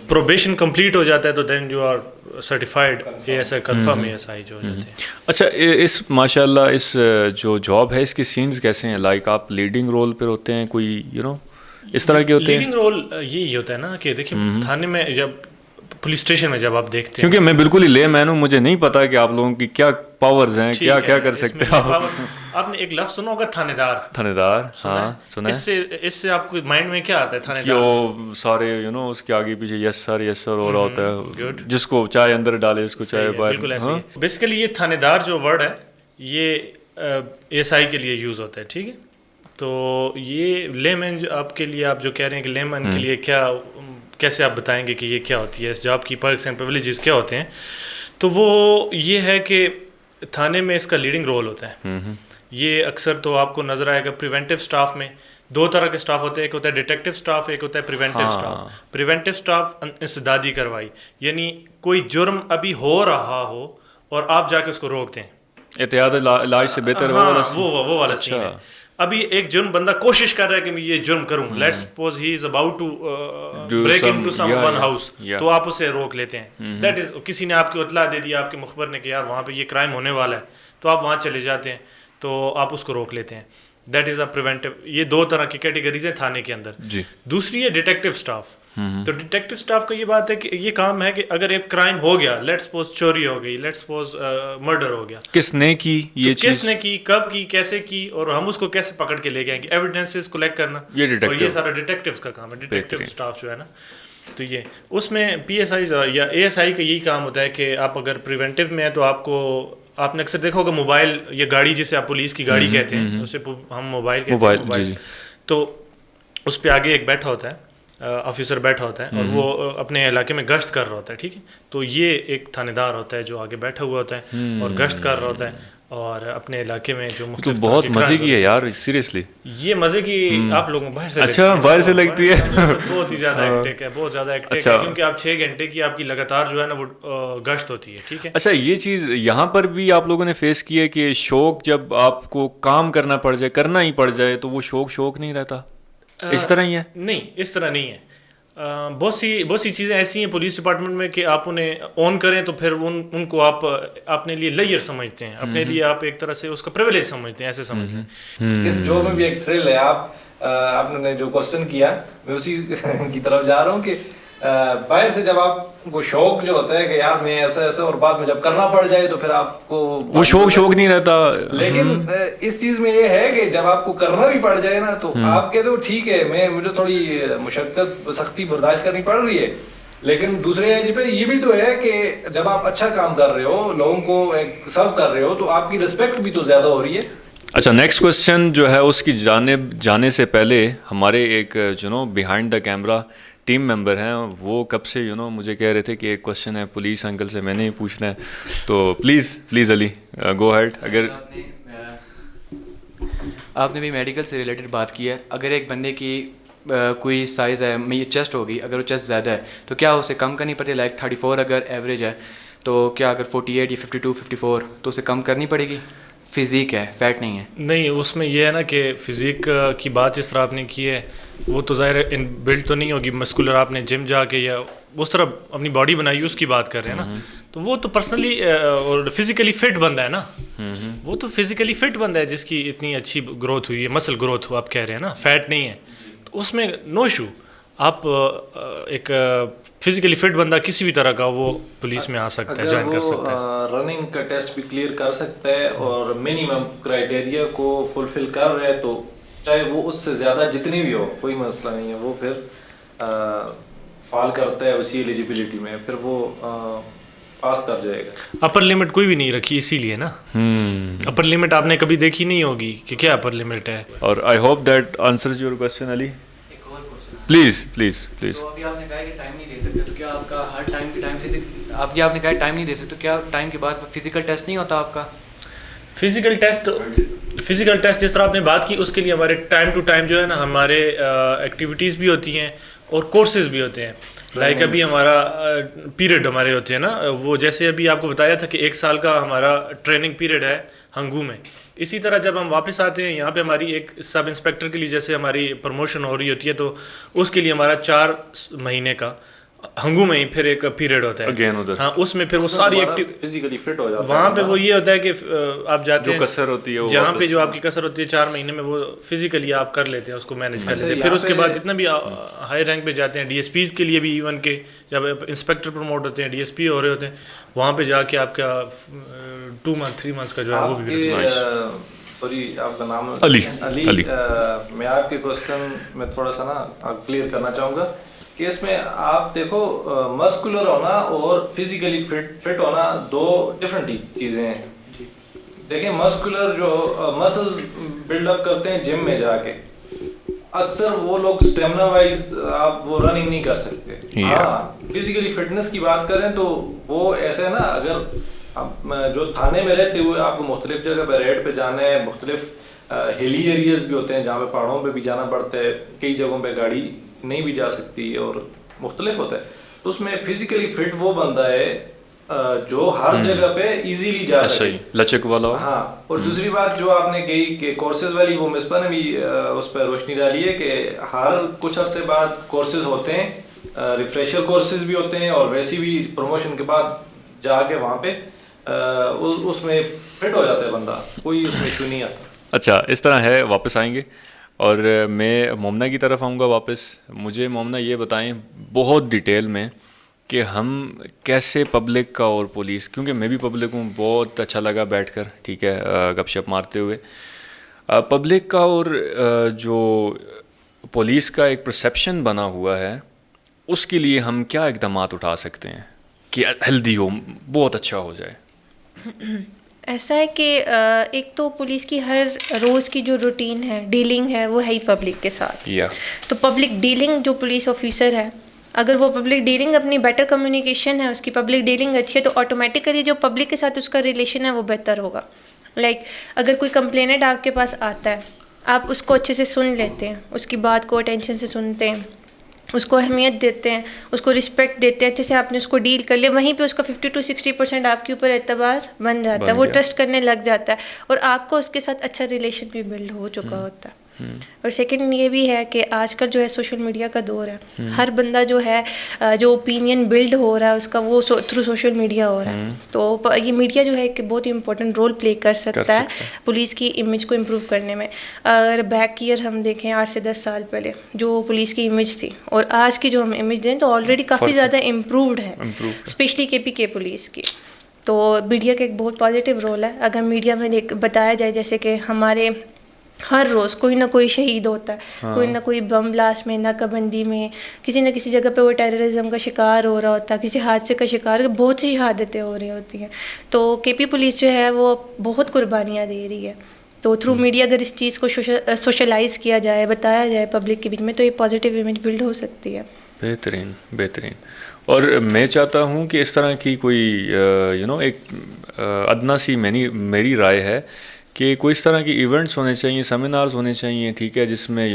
پروبیشن کمپلیٹ ہو جاتا ہے تو then you are certified A S I, confirm A S I جو ہو جاتے ہیں. اچھا, اس ماشاء اللہ اس جو جاب ہے اس کے سینز کیسے ہیں؟ لائک آپ لیڈنگ رول پہ ہوتے ہیں, کوئی اس طرح کے ہوتے ہیں؟ لیڈنگ رول یہی ہوتا ہے نا کہ دیکھیں تھانے میں جب پولیس اسٹیشن میں جب آپ دیکھتے ہیں, کیونکہ میں بالکل ہی لے مین ہوں, مجھے نہیں پتا کہ آپ لوگوں کی کیا پاورز ہیں, کیا کیا کر سکتے ہیں آپ نے ایک لفظ سنا ہوگا تھانے دار. ہاں سنا ہے. اس سے آپ کو مائنڈ میں کیا آتا ہے تھانے دار؟ وہ سارے اس کے آگے پیچھے یس سر ہو رہا ہوتا ہے, جس کو چائے اندر ڈالے اس کو چائے باہر. بالکل ایسے ہی. بیسیکلی یہ تھانے دار جو ورڈ ہے یہ ایس آئی کے لیے یوز ہوتا ہے, ٹھیک ہے. تو یہ لے مین آپ کے لیے, آپ جو کہہ رہے ہیں کہ لے مین کے لیے کیا, کیسے آپ بتائیں گے کہ یہ کیا ہوتی ہے, اس جاب کی پرکس اینڈ پریویلیجز کیا ہوتے ہیں. تو وہ یہ ہے کہ تھانے میں اس کا لیڈنگ رول ہوتا ہے. یہ اکثر تو آپ کو نظر آئے گا پریونٹیو سٹاف میں 2 طرح کے سٹاف ہوتے ہیں, ایک ہوتا ہے ڈیٹیکٹیو سٹاف, ایک ہوتا ہے پریونٹیو سٹاف. پریونٹیو سٹاف انسدادی کارروائی, یعنی کوئی جرم ابھی ہو رہا ہو اور آپ جا کے اس کو روک دیں. احتیاط علاج سے بہتر وہ والا سین ہے. ابھی ایک جرم بندہ کوشش کر رہا ہے کہ میں یہ جرم کروں, let's suppose he is about to break into someone house, تو آپ اسے روک لیتے ہیں. دیٹ از, کسی نے آپ کو اطلاع دے دی, آپ کے مخبر نے کہ یار وہاں پہ یہ کرائم ہونے والا ہے, تو آپ وہاں چلے جاتے ہیں, تو آپ اس کو روک لیتے ہیں. That is a preventive. یہ 2 طرح کی کیٹیگریز ہیں تھانے کے اندر. دوسری ہے ڈیٹیکٹیو سٹاف. تو ڈیٹیکٹیو سٹاف کا یہ بات ہے کہ یہ کام ہے کہ اگر ایک کرائم ہو گیا, لیٹ سپوز چوری ہو گئی, لیٹ سپوز مرڈر ہو گیا, کس نے کی یہ چیز, کس نے کی, کب کی, کیسے کی, اور ہم اس کو کیسے پکڑ کے لے کے آئیں گے, ایویڈنسز کلیکٹ کرنا, اور یہ سارا ڈیٹیکٹیوز کا کام ہے. ڈیٹیکٹیو سٹاف جو ہے نا, تو یہ اس میں پی ایس آئی یا اے ایس آئی کا یہی کام ہوتا ہے کہ آپ اگر پریونٹیو میں ہیں تو آپ نے اکثر دیکھا ہوگا موبائل, یہ گاڑی جسے آپ پولیس کی گاڑی کہتے ہیں, اسے ہم موبائل کہتے ہیں, موبائل. تو اس پہ آگے ایک بیٹھا ہوتا ہے, آفیسر بیٹھا ہوتا ہے, اور وہ اپنے علاقے میں گشت کر رہا ہوتا ہے, ٹھیک ہے. تو یہ ایک تھانے دار ہوتا ہے جو آگے بیٹھا ہوا ہوتا ہے اور گشت کر رہا ہوتا ہے, اور اپنے علاقے میں جو مختلف. بہت مزے کی ہے یار, سیریسلی یہ مزے کی آپ لوگوں باہر سے. اچھا, باہر سے لگتی ہے. بہت ہی زیادہ ایکٹک ہے, بہت زیادہ ایکٹک ہے, کیونکہ آپ 6 گھنٹے کی آپ کی لگاتار جو ہے نا وہ گشت ہوتی ہے, ٹھیک ہے. اچھا, یہ چیز یہاں پر بھی آپ لوگوں نے فیس کی ہے کہ شوق جب آپ کو کام کرنا پڑ جائے, کرنا ہی پڑ جائے, تو وہ شوق نہیں رہتا, اس طرح ہی ہے؟ نہیں, اس طرح نہیں ہے. بہت سی چیزیں ایسی ہیں پولیس ڈپارٹمنٹ میں کہ آپ انہیں آن کریں تو پھر ان کو آپ اپنے لیے لیئر سمجھتے ہیں, اپنے لیے آپ ایک طرح سے اس کا پریویلیج سمجھتے ہیں, ایسے سمجھ لیں. اس جاب میں بھی ایک تھرل ہے. آپ نے جو کوسچن کیا میں اسی کی طرف جا رہا ہوں کہ باہر سے جب آپ کو شوق جو ہوتا ہے کہ یار میں ایسا ایسا, اور بعد میں جب کرنا پڑ جائے تو پھر آپ کو وہ شوق نہیں رہتا. لیکن اس چیز میں یہ ہے کہ جب آپ کو کرنا بھی پڑ جائے نا تو آپ کہتے ہو ٹھیک ہے, مجھے تھوڑی مشقت سختی برداشت کرنی پڑ رہی ہے, لیکن دوسرے ایج پہ یہ بھی تو ہے کہ جب آپ اچھا کام کر رہے ہو, لوگوں کو سرو کر رہے ہو, تو آپ کی رسپیکٹ بھی تو زیادہ ہو رہی ہے. اچھا, نیکسٹ کوسچن جو ہے اس کی جانب جانے سے پہلے ہمارے ایک behind the camera team member ہیں, وہ کب سے مجھے کہہ رہے تھے کہ ایک کوسچن ہے پولیس انکل سے, میں نے ہی پوچھنا ہے, تو پلیز علی گو ہیڈ. اگر آپ نے بھی میڈیکل سے ریلیٹڈ بات کی ہے, اگر ایک بندے کی کوئی سائز ہے میری چیسٹ ہوگی, اگر وہ چیسٹ زیادہ ہے تو کیا اسے کم کرنی پڑتی ہے؟ لائک 34 اگر ایوریج ہے تو کیا اگر 48 یا 52 54 تو اسے کم کرنی پڑے گی؟ فزیک ہے, فیٹ نہیں ہے. نہیں, اس میں یہ ہے نا کہ فزیک کی بات جس طرح آپ نے کی ہے وہ تو ظاہر ہے بلڈ تو نہیں ہوگی مسکولر, آپ نے جم جا کے یا اس طرح اپنی باڈی بنائی اس کی بات کر رہے ہیں نا, تو وہ تو پرسنلی اور فزیکلی فٹ بندہ ہے نا, وہ تو فزیکلی فٹ بندہ ہے جس کی اتنی اچھی گروتھ ہوئی ہے, مسل گروتھ ہو آپ کہہ رہے ہیں نا, فیٹ نہیں ہے, تو اس میں نو ایشو. آپ ایک فزیکلی فٹ بندہ کسی بھی طرح کا وہ پولیس میں آ سکتا ہے, جوائن کر سکتا ہے, رننگ کا ٹیسٹ بھی کلیئر کر سکتا ہے اور منیمم کرائٹیریا کو فلفل کر رہا ہے تو چاہے وہ اس سے زیادہ جتنی بھی ہو کوئی مسئلہ نہیں ہے, وہ پھر فال کرتا ہے اسی ایلیجیبلٹی میں, پھر وہ پاس کر جائے گا. اپر لمٹ کوئی بھی نہیں رکھی اسی لیے نا, اپر لمٹ آپ نے کبھی دیکھی نہیں ہوگی کہ کیا اپر لمٹ ہے. اور I hope that answers your question Ali. Please please please. تو ابھی آپ نے کہا کہ ٹائم نہیں دے سکتے, تو کیا آپ کا ہر ٹائم کے ٹائم آپ نے کہا ٹائم نہیں دے سکتے, تو کیا ٹائم کے بعد فزیکل ٹیسٹ نہیں ہوتا آپ کا؟ فزیکل ٹیسٹ جس طرح آپ نے بات کی اس کے لیے ہمارے ٹائم ٹو ٹائم جو ہے نا ہمارے ایکٹیویٹیز بھی ہوتی ہیں اور کورسز بھی ہوتے ہیں. لائک ابھی ہمارا پیریڈ ہمارے ہوتے ہیں نا, وہ جیسے ابھی آپ کو بتایا تھا کہ 1 سال کا ہمارا ٹریننگ پیریڈ ہے ہنگو میں. اسی طرح جب ہم واپس آتے ہیں یہاں پہ ہماری ایک سب انسپیکٹر کے لیے جیسے ہماری پروموشن ہو رہی ہوتی ہے تو اس کے لیے ہمارا 4 مہینے کا ہنگو میں ہی پھر ایک پیریڈ ہوتا ہے. ہاں, اس میں پھر وہ ساری فزیکلی فٹ ہو جاتا ہے. وہاں پہ وہ یہ ہوتا ہے کہ آپ جاتے ہیں جو کسر ہوتی ہے جہاں پہ جو آپ کی کسر ہوتی ہے 4 مہینے میں وہ فزیکلی آپ کر لیتے ہیں, اس کو مینیج کر لیتے ہیں. پھر اس کے بعد جتنا بھی ہائی رینک پہ جاتے ہیں, ڈی ایس پیز کے لیے بھی ایون کہ جب انسپیکٹر پروموٹ ہوتے ہیں ڈی ایس پی ہو رہے ہوتے ہیں, وہاں پہ جا کے آپ کا 2 منتھ 3 منتھس کا جو ہے وہ بھی. سوری آپ کا نام علی. میں آپ کے کوسچن میں تھوڑا سا نا کلیئر کرنا چاہوں گا کہ اس میں آپ دیکھو مسکولر ہونا اور فزیکلی فٹ ہونا 2 ڈفرنٹ چیزیں ہیں. دیکھیں مسکولر جو مسلز بلڈ اپ کرتے ہیں جم میں جا کے, اکثر وہ لوگ اسٹیمنا وائز آپ وہ رننگ نہیں کر سکتے. ہاں, فزیکلی فٹنس کی بات کریں تو وہ ایسے ہے نا, اگر جو تھانے میں رہتے ہوئے آپ کو مختلف جگہ پہ ریڈ پہ جانا ہے, مختلف ہیلی ایریاز بھی ہوتے ہیں جہاں پہ پہاڑوں پہ بھی جانا پڑتا ہے, کئی جگہوں پہ گاڑی نہیں بھی جا سکتی اور مختلف ہوتا ہے, تو اس میں فزیکلی فٹ وہ بندہ ہے جو ہر جگہ پہ ایزیلی جا سکے, لچک والا. ہاں, اور دوسری بات جو آپ نے کہی کہ کورسز والی, وہ مصباح نے بھی اس پہ روشنی ڈالی ہے کہ ہر کچھ عرصے بعد کورسز ہوتے ہیں, ریفریشر کورسز بھی ہوتے ہیں, اور ویسی بھی پروموشن کے بعد جا کے وہاں پہ اس میں فٹ ہو جاتا ہے بندہ, کوئی اس میں ایشو نہیں آتا. اچھا, اس طرح ہے. واپس آئیں گے اور میں مومنہ کی طرف آؤں گا واپس. مجھے مومنہ یہ بتائیں بہت ڈیٹیل میں کہ ہم کیسے پبلک کا اور پولیس, کیونکہ میں بھی پبلک ہوں, بہت اچھا لگا بیٹھ کر, ٹھیک ہے, گپ شپ مارتے ہوئے. پبلک کا اور جو پولیس کا ایک پرسیپشن بنا ہوا ہے, اس کے لیے ہم کیا اقدامات اٹھا سکتے ہیں کہ ہیلدی ہو, بہت اچھا ہو جائے؟ ایسا ہے کہ ایک تو پولیس کی ہر روز کی جو روٹین ہے, ڈیلنگ ہے, وہ ہے ہی پبلک کے ساتھ. تو پبلک ڈیلنگ جو پولیس آفیسر ہے, اگر وہ پبلک ڈیلنگ اپنی بیٹر کمیونیکیشن ہے, اس کی پبلک ڈیلنگ اچھی ہے, تو آٹومیٹیکلی جو پبلک کے ساتھ اس کا ریلیشن ہے وہ بہتر ہوگا. لائک اگر کوئی کمپلینٹ آپ کے پاس آتا ہے, آپ اس کو اچھے سے سن لیتے ہیں, اس کی بات کو اٹینشن سے سنتے ہیں, اس کو اہمیت دیتے ہیں, اس کو رسپیکٹ دیتے ہیں, اچھے سے آپ نے اس کو ڈیل کر لیا, وہیں پہ اس کا 50 to 60% آپ کے اوپر اعتبار بن جاتا ہے, وہ ٹرسٹ کرنے لگ جاتا ہے, اور آپ کو اس کے ساتھ اچھا ریلیشن بھی بلڈ ہو چکا ہوتا ہے. اور سیکنڈ یہ بھی ہے کہ آج کا جو ہے سوشل میڈیا کا دور ہے, ہر بندہ جو ہے جو اوپینین بلڈ ہو رہا ہے اس کا وہ تھرو سوشل میڈیا ہو رہا ہے. تو یہ میڈیا جو ہے ایک بہت امپورٹنٹ رول پلے کر سکتا ہے پولیس کی امیج کو امپروو کرنے میں. اگر بیک ایئر ہم دیکھیں 8 سے 10 سال پہلے جو پولیس کی امیج تھی اور آج کی جو ہم امیج دیں تو آلریڈی کافی زیادہ امپرووڈ ہے, اسپیشلی KPK پولیس کی. تو میڈیا کا ایک بہت پازیٹیو رول ہے. اگر میڈیا میں بتایا جائے جیسے کہ ہمارے ہر روز کوئی نہ کوئی شہید ہوتا ہے, کوئی نہ کوئی بم بلاسٹ میں, ناکہ بندی میں, کسی نہ کسی جگہ پہ وہ ٹیررزم کا شکار ہو رہا ہوتا ہے, کسی حادثے کا شکار, بہت سی شہادتیں ہو رہی ہوتی ہیں. تو KP پولیس جو ہے وہ بہت قربانیاں دے رہی ہے. تو تھرو میڈیا اگر اس چیز کو سوشلائز کیا جائے, بتایا جائے پبلک کے بیچ میں, تو یہ پازیٹیو امیج بلڈ ہو سکتی ہے. بہترین بہترین. اور میں چاہتا ہوں کہ اس طرح کی کوئی ایک ادنا سی میری رائے ہے کہ کوئی اس طرح کی ایونٹس ہونے چاہیے, سیمینارز ہونے چاہیے, ٹھیک ہے, جس میں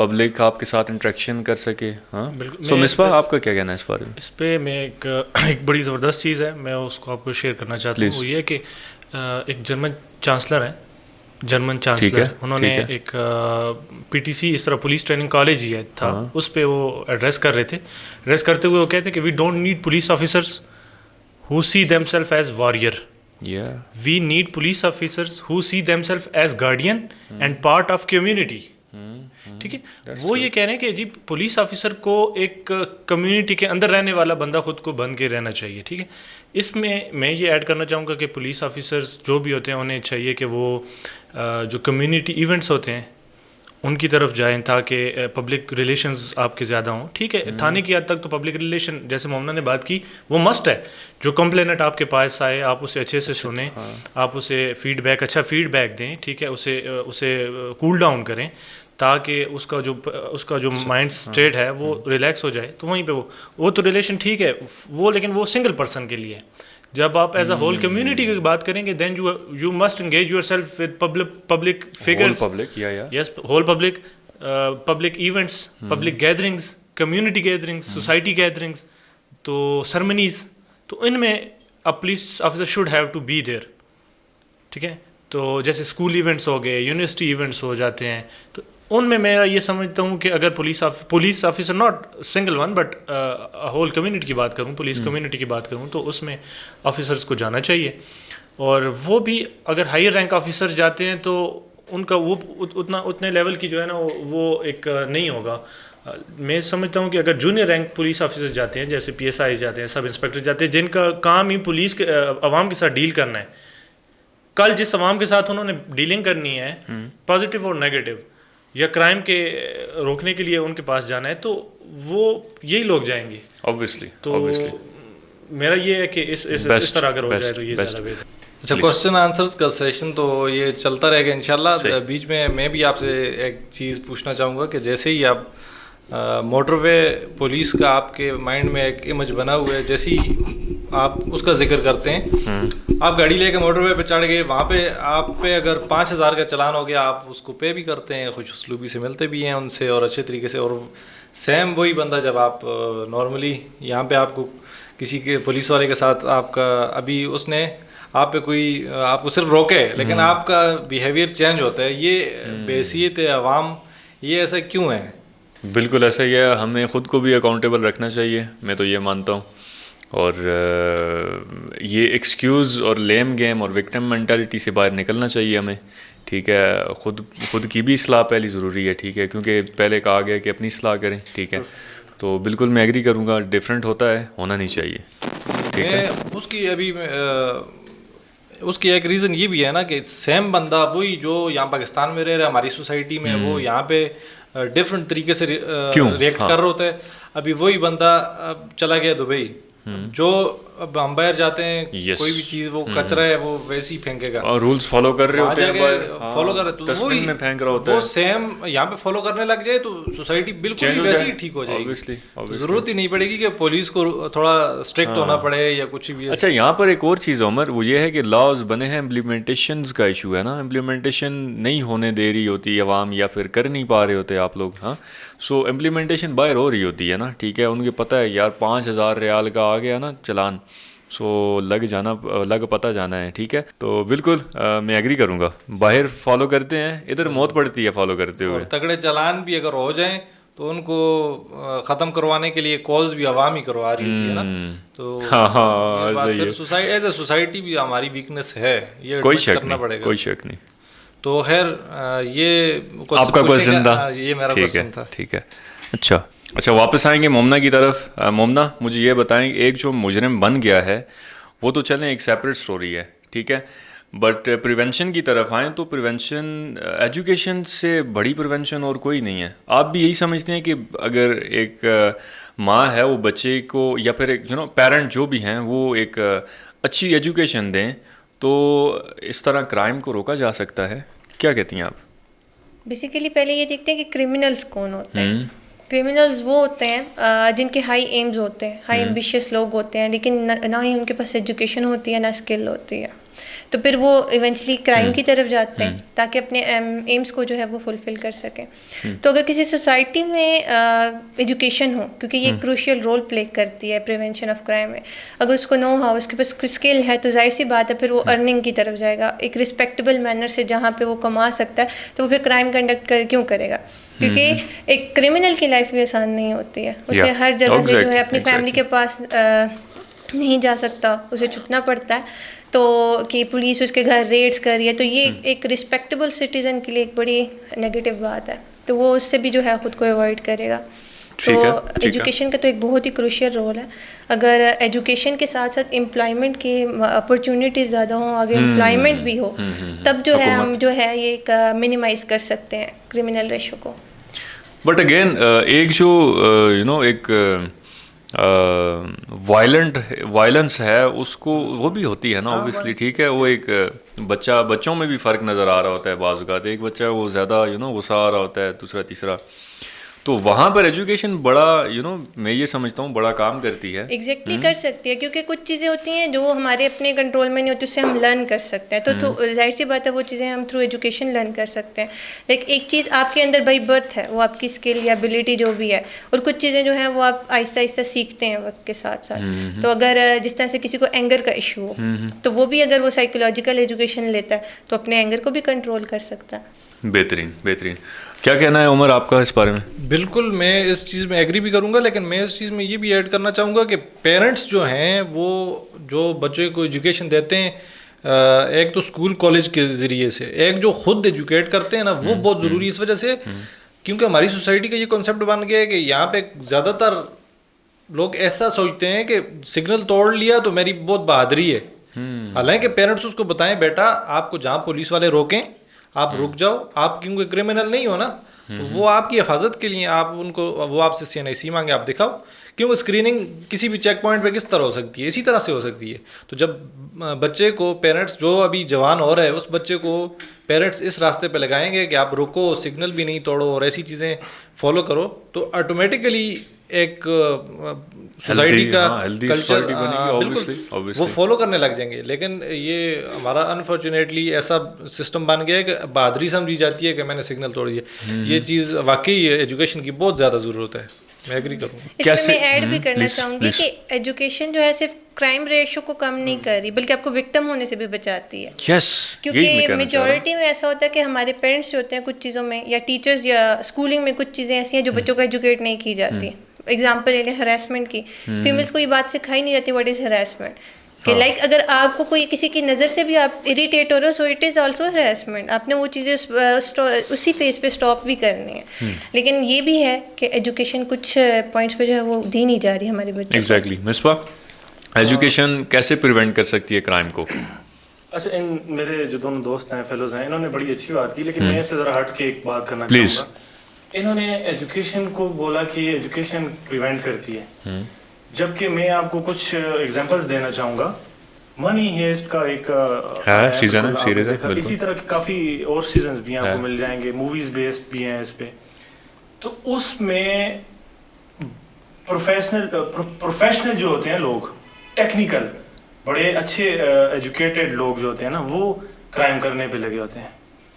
پبلک آپ کے ساتھ انٹریکشن کر سکے. ہاں بالکل. سو مصباح آپ کا کیا کہنا ہے اس بارے میں؟ اس پہ میں ایک بڑی زبردست چیز ہے، میں اس کو آپ کو شیئر کرنا چاہتا ہوں. وہ یہ ہے کہ ایک جرمن چانسلر ہے، انہوں نے ایک پی ٹی سی اس طرح پولیس ٹریننگ کالج ہی تھا، اس پہ وہ ایڈریس کر رہے تھے. ایڈریس کرتے ہوئے وہ کہتے ہیں کہ we don't need police officers who see them self as warrior, we need police officers who see them self as guardian and part of community. ٹھیک ہے، وہ یہ کہہ رہے ہیں کہ جی پولیس آفیسر کو ایک کمیونٹی کے اندر رہنے والا بندہ خود کو بن کے رہنا چاہیے. ٹھیک ہے، اس میں یہ ایڈ کرنا چاہوں گا کہ پولیس آفیسرز جو بھی ہوتے ہیں انہیں چاہیے کہ وہ جو کمیونٹی ایونٹس ہوتے ہیں ان کی طرف جائیں تاکہ پبلک ریلیشنز آپ کے زیادہ ہوں. ٹھیک ہے، تھانے کی حد تک تو پبلک ریلیشن جیسے مومنہ نے بات کی وہ مسٹ ہے. جو کمپلینٹ آپ کے پاس آئے آپ اسے اچھے سے سنیں، آپ اسے اچھا فیڈ بیک دیں. ٹھیک ہے، اسے کول ڈاؤن کریں تاکہ اس کا جو مائنڈ اسٹیٹ ہے وہ ریلیکس ہو جائے. تو وہیں پہ وہ تو ریلیشن ٹھیک ہے وہ، لیکن وہ سنگل پرسن کے لیے. جب آپ ایز اے ہول کمیونٹی کی بات کریں گے then you must engage yourself with public figures, yes whole public events, public gatherings, community gatherings, society gatherings, تو سرمنیز، تو ان میں police officer should have to be there. ٹھیک ہے، تو جیسے اسکول ایونٹس ہو گئے، یونیورسٹی ایونٹس ہو جاتے ہیں، تو ان میں میں یہ سمجھتا ہوں کہ اگر police officer not single one but whole community کی بات کروں، پولیس کمیونٹی کی بات کروں، تو اس میں آفیسرس کو جانا چاہیے. اور وہ بھی اگر ہائر رینک آفیسر جاتے ہیں تو ان کا وہ اتنے لیول کی جو ہے نا وہ ایک نہیں ہوگا. میں سمجھتا ہوں کہ اگر جونیئر رینک پولیس آفیسر جاتے ہیں، جیسے پی ایس آئی جاتے ہیں، سب انسپیکٹر جاتے ہیں، جن کا کام ہی پولیس کے عوام کے ساتھ ڈیل کرنا ہے، کل جس عوام کے ساتھ انہوں نے ڈیلنگ کرنی ہے پازیٹیو اور نیگیٹو یا کرائم کے روکنے کے لیے ان کے پاس جانا ہے، تو وہ یہی لوگ جائیں گے obviously. تو میرا یہ ہے کہ اس طرح اگر ہو جائے تو یہ زیادہ بہتر. اچھا، کوشچن آنسرز کا سیشن تو یہ چلتا رہے گا انشاءاللہ. بیچ میں بھی آپ سے ایک چیز پوچھنا چاہوں گا کہ جیسے ہی آپ موٹر وے پولیس کا آپ کے مائنڈ میں ایک امیج بنا ہوا ہے، جیسے ہی آپ اس کا ذکر کرتے ہیں، آپ گاڑی لے کے موٹر وے پہ چڑھ گئے، وہاں پہ آپ پہ اگر 5,000 کا چلان ہو گیا، آپ اس کو پے بھی کرتے ہیں، خوش اسلوبی سے ملتے بھی ہیں ان سے اور اچھے طریقے سے. اور سیم وہی بندہ جب آپ نارملی یہاں پہ آپ کو کسی کے پولیس والے کے ساتھ آپ کا ابھی اس نے آپ پہ آپ کو صرف روکے لیکن آپ کا بیہیویئر چینج ہوتا ہے، یہ بحیثیت عوام یہ ایسا کیوں ہے؟ بالکل ایسا ہی ہے، ہمیں خود کو بھی اکاؤنٹیبل رکھنا چاہیے، میں تو یہ مانتا ہوں. اور یہ ایکسکیوز اور لیم گیم اور وکٹم مینٹالٹی سے باہر نکلنا چاہیے ہمیں. ٹھیک ہے، خود کی بھی اصلاح پہلی ضروری ہے. ٹھیک ہے، کیونکہ پہلے کہا گیا کہ اپنی اصلاح کریں. ٹھیک ہے، تو بالکل میں ایگری کروں گا، ڈفرینٹ ہوتا ہے، ہونا نہیں چاہیے. ٹھیک ہے، اس کی ایک ریزن یہ بھی ہے نا کہ سیم بندہ وہی جو یہاں پاکستان میں رہ رہا ہے ہماری سوسائٹی میں، وہ یہاں پہ ڈفرینٹ طریقے سے ریئیکٹ کر رہا ہوتا ہے. ابھی وہی بندہ چلا گیا دبئی، جو اب ہم باہر جاتے ہیں کوئی بھی چیز وہ کچرا ہے وہ ویسے ہی پھینکے گا، اور رولز فالو کر رہے ہوتے ہیں، فالو کر رہے تو میں پھینک رہا ہوتا ہے. وہ سیم یہاں پہ فالو کرنے لگ جائے تو سوسائٹی بالکل ویسے ہی ٹھیک ہو جائے گی. ضرورت ہی نہیں پڑے گی کہ پولیس کو تھوڑا اسٹرکٹ ہونا پڑے یا کچھ بھی. اچھا، یہاں پر ایک اور چیز عمر، وہ یہ ہے کہ لاز بنے ہیں، امپلیمنٹیشنز کا ایشو ہے نا. امپلیمنٹیشن نہیں ہونے دے رہی ہوتی عوام یا پھر کر نہیں پا رہے ہوتے آپ لوگ. ہاں، سو امپلیمنٹیشن باہر ہو رہی ہوتی ہے نا. ٹھیک ہے، ان کو پتہ ہے یار 5,000 ریال کا آ گیا نا چلان، سو لگ پتہ جانا ہے. ٹھیک ہے، تو بالکل میں ایگری کروں گا، باہر فالو کرتے ہیں، ادھر موت پڑتی ہے فالو کرتے ہوئے. تگڑے چلان بھی اگر ہو جائیں تو ان کو ختم کروانے کے لیے کالز بھی عوام ہی کروا رہی ہوتی ہے نا. تو ایز اے سوسائٹی بھی ہماری ویکنیس ہے، یہ کوئی شک کرنا پڑے گا. کوئی شک نہیں. تو خیر یہ آپ کا کوشچن تھا، یہ میرا کوشچن تھا. ٹھیک ہے، اچھا واپس آئیں گے مومنہ کی طرف. مومنہ مجھے یہ بتائیں، ایک جو مجرم بن گیا ہے وہ تو چلیں ایک سیپریٹ سٹوری ہے. ٹھیک ہے، بٹ پریونشن کی طرف آئیں تو پریونشن ایجوکیشن سے بڑی پریونشن اور کوئی نہیں ہے. آپ بھی یہی سمجھتے ہیں کہ اگر ایک ماں ہے وہ بچے کو یا پھر ایک پیرنٹ جو بھی ہیں وہ ایک اچھی ایجوکیشن دیں تو اس طرح کرائم کو روکا جا سکتا ہے؟ کیا کہتی ہیں آپ؟ بیسیکلی پہلے یہ دیکھتے ہیں کہ کرمنلز کون ہوتے ہیں. کرمنلز وہ ہوتے ہیں جن کے ہائی ایمز ہوتے ہیں، ہائی ایمبیشیس لوگ ہوتے ہیں، لیکن نہ ہی ان کے پاس ایجوکیشن ہوتی ہے نہ اسکل ہوتی ہے. تو پھر وہ ایونچولی کرائم کی طرف جاتے ہیں تاکہ اپنے ایمس کو جو ہے وہ فلفل کر سکیں. تو اگر کسی سوسائٹی میں ایجوکیشن ہو, کیونکہ یہ کروشیل رول پلے کرتی ہے پریونشن آف کرائم میں, اگر اس کو نو ہو, اس کے پاس کوئی اسکل ہے, تو ظاہر سی بات ہے پھر وہ ارننگ کی طرف جائے گا ایک رسپیکٹیبل مینر سے, جہاں پہ وہ کما سکتا ہے. تو وہ پھر کرائم کنڈکٹ کیوں کرے گا؟ کیونکہ ایک کرمنل کی لائف بھی آسان نہیں ہوتی ہے, اسے ہر جگہ سے جو ہے اپنی فیملی کے پاس نہیں جا سکتا, اسے چھپنا پڑتا ہے. تو کہ پولیس اس کے گھر ریڈز کر رہی ہے, تو یہ ایک رسپیکٹیبل سٹیزن کے لیے ایک بڑی نیگیٹو بات ہے. تو وہ اس سے بھی جو ہے خود کو اوائڈ کرے گا. تو ایجوکیشن کا تو ایک بہت ہی کروشیل رول ہے. اگر ایجوکیشن کے ساتھ ساتھ امپلائمنٹ کی اپرچونیٹیز زیادہ ہوں, اگر امپلائمنٹ بھی ہو, تب جو ہے ہم جو ہے یہ ایک منیمائز کر سکتے ہیں کرمنل ریشو کو. بٹ اگین ایک جو ایک وائلنس ہے اس کو وہ بھی ہوتی ہے نا اوبیسلی, ٹھیک ہے. وہ ایک بچوں میں بھی فرق نظر آ رہا ہوتا ہے بعض اوقات. ایک بچہ وہ زیادہ غصہ آ رہا ہوتا ہے, دوسرا تیسرا. تو وہاں پر ایجوکیشن بڑا میں یہ سمجھتا ہوں بڑا کام کرتی ہے. ایگزیکٹلی کر سکتی ہے, کیونکہ کچھ چیزیں ہوتی ہیں جو ہمارے اپنے کنٹرول میں نہیں ہوتی, اس سے ہم لرن کر سکتے ہیں. تو ظاہر سی بات ہے وہ چیزیں ہم تھرو ایجوکیشن لرن کر سکتے ہیں. لیکن ایک چیز آپ کے اندر بائی برتھ ہے, وہ آپ کی اسکل یا ابیلٹی جو بھی ہے, اور کچھ چیزیں جو ہیں وہ آپ آہستہ آہستہ سیکھتے ہیں وقت کے ساتھ ساتھ. تو اگر جس طرح سے کسی کو اینگر کا ایشو ہو, تو وہ بھی اگر وہ سائیکولوجیکل ایجوکیشن لیتا ہے تو اپنے اینگر کو بھی کنٹرول کر سکتا ہے. بہترین بہترین. کیا کہنا ہے عمر آپ کا اس بارے میں؟ بالکل میں اس چیز میں ایگری بھی کروں گا, لیکن میں اس چیز میں یہ بھی ایڈ کرنا چاہوں گا کہ پیرنٹس جو ہیں وہ جو بچے کو ایجوکیشن دیتے ہیں, ایک تو اسکول کالج کے ذریعے سے, ایک جو خود ایجوکیٹ کرتے ہیں نا, وہ بہت ضروری ہے اس وجہ سے کیونکہ ہماری سوسائٹی کا یہ کنسیپٹ بن گیا ہے کہ یہاں پہ زیادہ تر لوگ ایسا سوچتے ہیں کہ سگنل توڑ لیا تو میری بہت بہادری ہے. حالانکہ پیرنٹس اس کو بتائیں بیٹا آپ کو جہاں پولیس والے روکیں آپ رک جاؤ, آپ کیونکہ کرمنل نہیں ہو نا, وہ آپ کی حفاظت کے لیے آپ ان کو وہ آپ سے CNIC مانگے آپ دکھاؤ. کیونکہ اسکریننگ کسی بھی چیک پوائنٹ پہ کس طرح ہو سکتی ہے, اسی طرح سے ہو سکتی ہے. تو جب بچے کو پیرنٹس جو ابھی جوان ہو رہا ہے اس بچے کو پیرنٹس اس راستے پہ لگائیں گے کہ آپ رکو, سگنل بھی نہیں توڑو اور ایسی چیزیں فالو کرو, تو آٹومیٹیکلی ایک سوسائٹی کا کلچر بالکل وہ فالو کرنے لگ جائیں گے. لیکن یہ ہمارا انفارچونیٹلی ایسا سسٹم بن گیا ہے کہ بہادری سمجھی جاتی ہے کہ میں نے سگنل توڑ دیا. یہ چیز واقعی ایجوکیشن کی بہت زیادہ ضرورت ہے, میں ایگری کروں گا. اس میں ایڈ بھی کرنا چاہوں گی کہ ایجوکیشن جو ہے صرف کرائم ریشو کو کم نہیں کر رہی بلکہ آپ کو وکٹم ہونے سے بھی بچاتی ہے. کیونکہ میجورٹی میں ایسا ہوتا ہے کہ ہمارے پیرنٹس جو ہوتے ہیں کچھ چیزوں میں, یا ٹیچرز یا اسکولنگ میں کچھ چیزیں ایسی ہیں جو بچوں کو ایجوکیٹ نہیں کی جاتی. ایگزامپل لے لیں ہراسمنٹ کی, فیمیلس کو یہ بات سکھائی نہیں جاتی واٹ از ہراسمنٹ, کہ لائک اگر آپ کو کوئی کسی کی نظر سے بھی آپ اریٹیٹ ہو رہے ہو so it is also harassment. آپ نے وہ چیزیں اسی فیس پہ اسٹاپ بھی کرنی ہے. لیکن یہ بھی ہے کہ ایجوکیشن کچھ پوائنٹس پہ جو ہے وہ دی نہیں جا رہی ہمارے بچوں. ایگزیکٹلی. مصباح, ایجوکیشن کیسے پریونٹ کر سکتی ہے کرائم کو؟ اچھا, میرے جو دونوں دوست ہیں فیلوز ہیں, انہوں نے بڑی اچھی بات کی, لیکن میں اس سے ذرا ہٹ کے ایک بات کرنا چاہوں گا. انہوں نے ایجوکیشن کو بولا کہ ایجوکیشن پریونٹ کرتی ہے, جبکہ میں آپ کو کچھ ایگزامپلس دینا چاہوں گا. منی ہیسٹ کا ایک سیزن ہے, سیریز ہے, اسی طرح کے کافی اور سیزنز بھی آپ کو مل جائیں گے, موویز بیسڈ بھی ہیں اس پہ. تو اس میں پروفیشنل جو ہوتے ہیں لوگ, ٹیکنیکل بڑے اچھے ایجوکیٹڈ لوگ جو ہوتے ہیں نا, وہ کرائم کرنے پہ لگے ہوتے ہیں,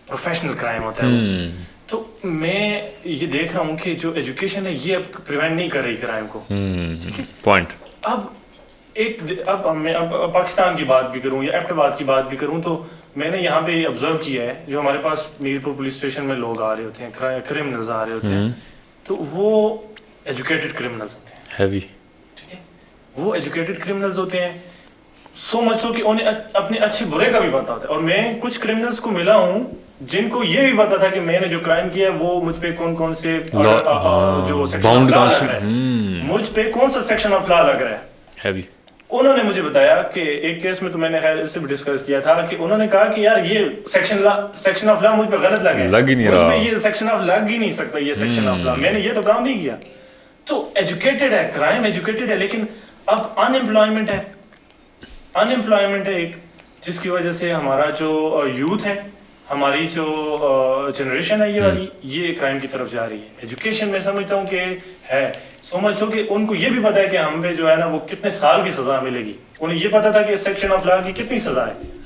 پروفیشنل کرائم ہوتا ہے. تو میں یہ دیکھ رہا ہوں کہ جو ایجوکیشن ہے یہ اب پریونٹ نہیں کر رہی کرائم کو. ٹھیک ہے, پوائنٹ. اب میں پاکستان کی بات بھی کروں یا ایبٹ آباد کی بات بھی کروں, تو میں نے یہاں پہ آبزرو کیا ہے جو ہمارے پاس میرپور پولیس اسٹیشن میں لوگ آ رہے ہوتے ہیں, کرمنلز آ رہے ہوتے ہیں, تو وہ ایجوکیٹڈ کرمنلز ہوتے ہیں. ہیوی. ٹھیک ہے, وہ ایجوکیٹڈ کرمنلز ہوتے ہیں, سو مچ سو کہ انہیں اپنے اچھے برے کا بھی پتا ہوتا ہے. اور میں کچھ کرمنلز کو ملا ہوں جن کو یہ بھی پتا تھا کہ میں نے جو کرائم کیا ہے وہ مجھ پہ کون کون سے جو سیکشن آف لا لگ رہا ہے, مجھ پہ کون سا سیکشن آف لا لگ رہا ہے. انہوں نے مجھے بتایا کہ ایک کیس میں تو میں نے خیر اس سے بھی ڈسکس کیا تھا کہ انہوں نے کہا کہ یار یہ سیکشن آف لا مجھ پہ غلط لگ ہی نہیں رہا, یہ سیکشن آف لگ ہی نہیں سکتا, یہ سیکشن آف لا میں نے یہ تو کام نہیں کیا. تو ایجوکیٹڈ ہے, کرائم ایجوکیٹڈ ہے, لیکن اب انمپلائمنٹ ہے ایک, جس کی وجہ سے ہمارا جو یوتھ ہے, ہماری جو جنریشن ہے یہ والی, یہ کرائم کی طرف جا رہی ہے. ایجوکیشن میں سمجھتا ہوں کہ ہے سو مچ ہو کہ ان کو یہ بھی پتا ہے کہ ہم پہ جو ہے نا وہ کتنے سال کی سزا ملے گی. انہیں یہ پتا تھا کہ سیکشن آف لا کی کتنی سزا ہے,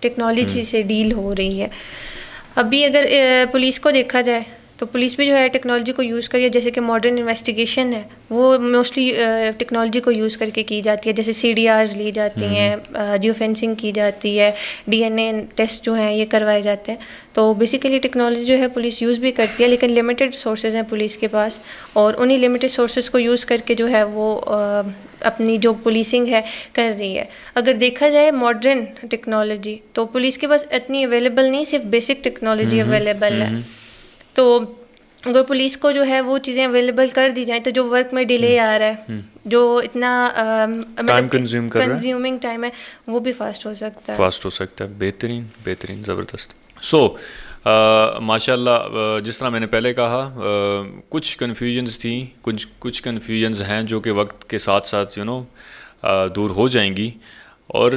ٹیکنالوجی سے ڈیل ہو رہی ہے. ابھی اگر پولیس کو دیکھا جائے تو پولیس بھی جو ہے ٹیکنالوجی کو یوز کری ہے, جیسے کہ ماڈرن انویسٹیگیشن ہے وہ موسٹلی ٹیکنالوجی کو یوز کر کے کی جاتی ہے, جیسے CDRs لی جاتی ہیں, جیو فینسنگ کی جاتی ہے, DNA ٹیسٹ جو ہیں یہ کروائے جاتے ہیں. تو بیسیکلی ٹیکنالوجی جو ہے پولیس یوز بھی کرتی ہے, لیکن لمیٹڈ سورسز ہیں پولیس کے پاس, اور انہی لمیٹڈ سورسز کو یوز کر کے جو ہے وہ اپنی جو پولیسنگ ہے کر رہی ہے. اگر دیکھا جائے ماڈرن ٹیکنالوجی تو پولیس کے پاس اتنی اویلیبل نہیں, صرف بیسک ٹیکنالوجی اویلیبل ہے. تو اگر پولیس کو جو ہے وہ چیزیں اویلیبل کر دی جائیں تو جو ورک میں ڈیلے آ رہا ہے, جو اتنا کنزیومنگ ٹائم ہے, وہ بھی فاسٹ ہو سکتا ہے. بہترین بہترین, زبردست. سو ماشاء اللہ, جس طرح میں نے پہلے کہا, کچھ کنفیوژنز تھیں, کچھ کنفیوژنز ہیں جو کہ وقت کے ساتھ ساتھ دور ہو جائیں گی. اور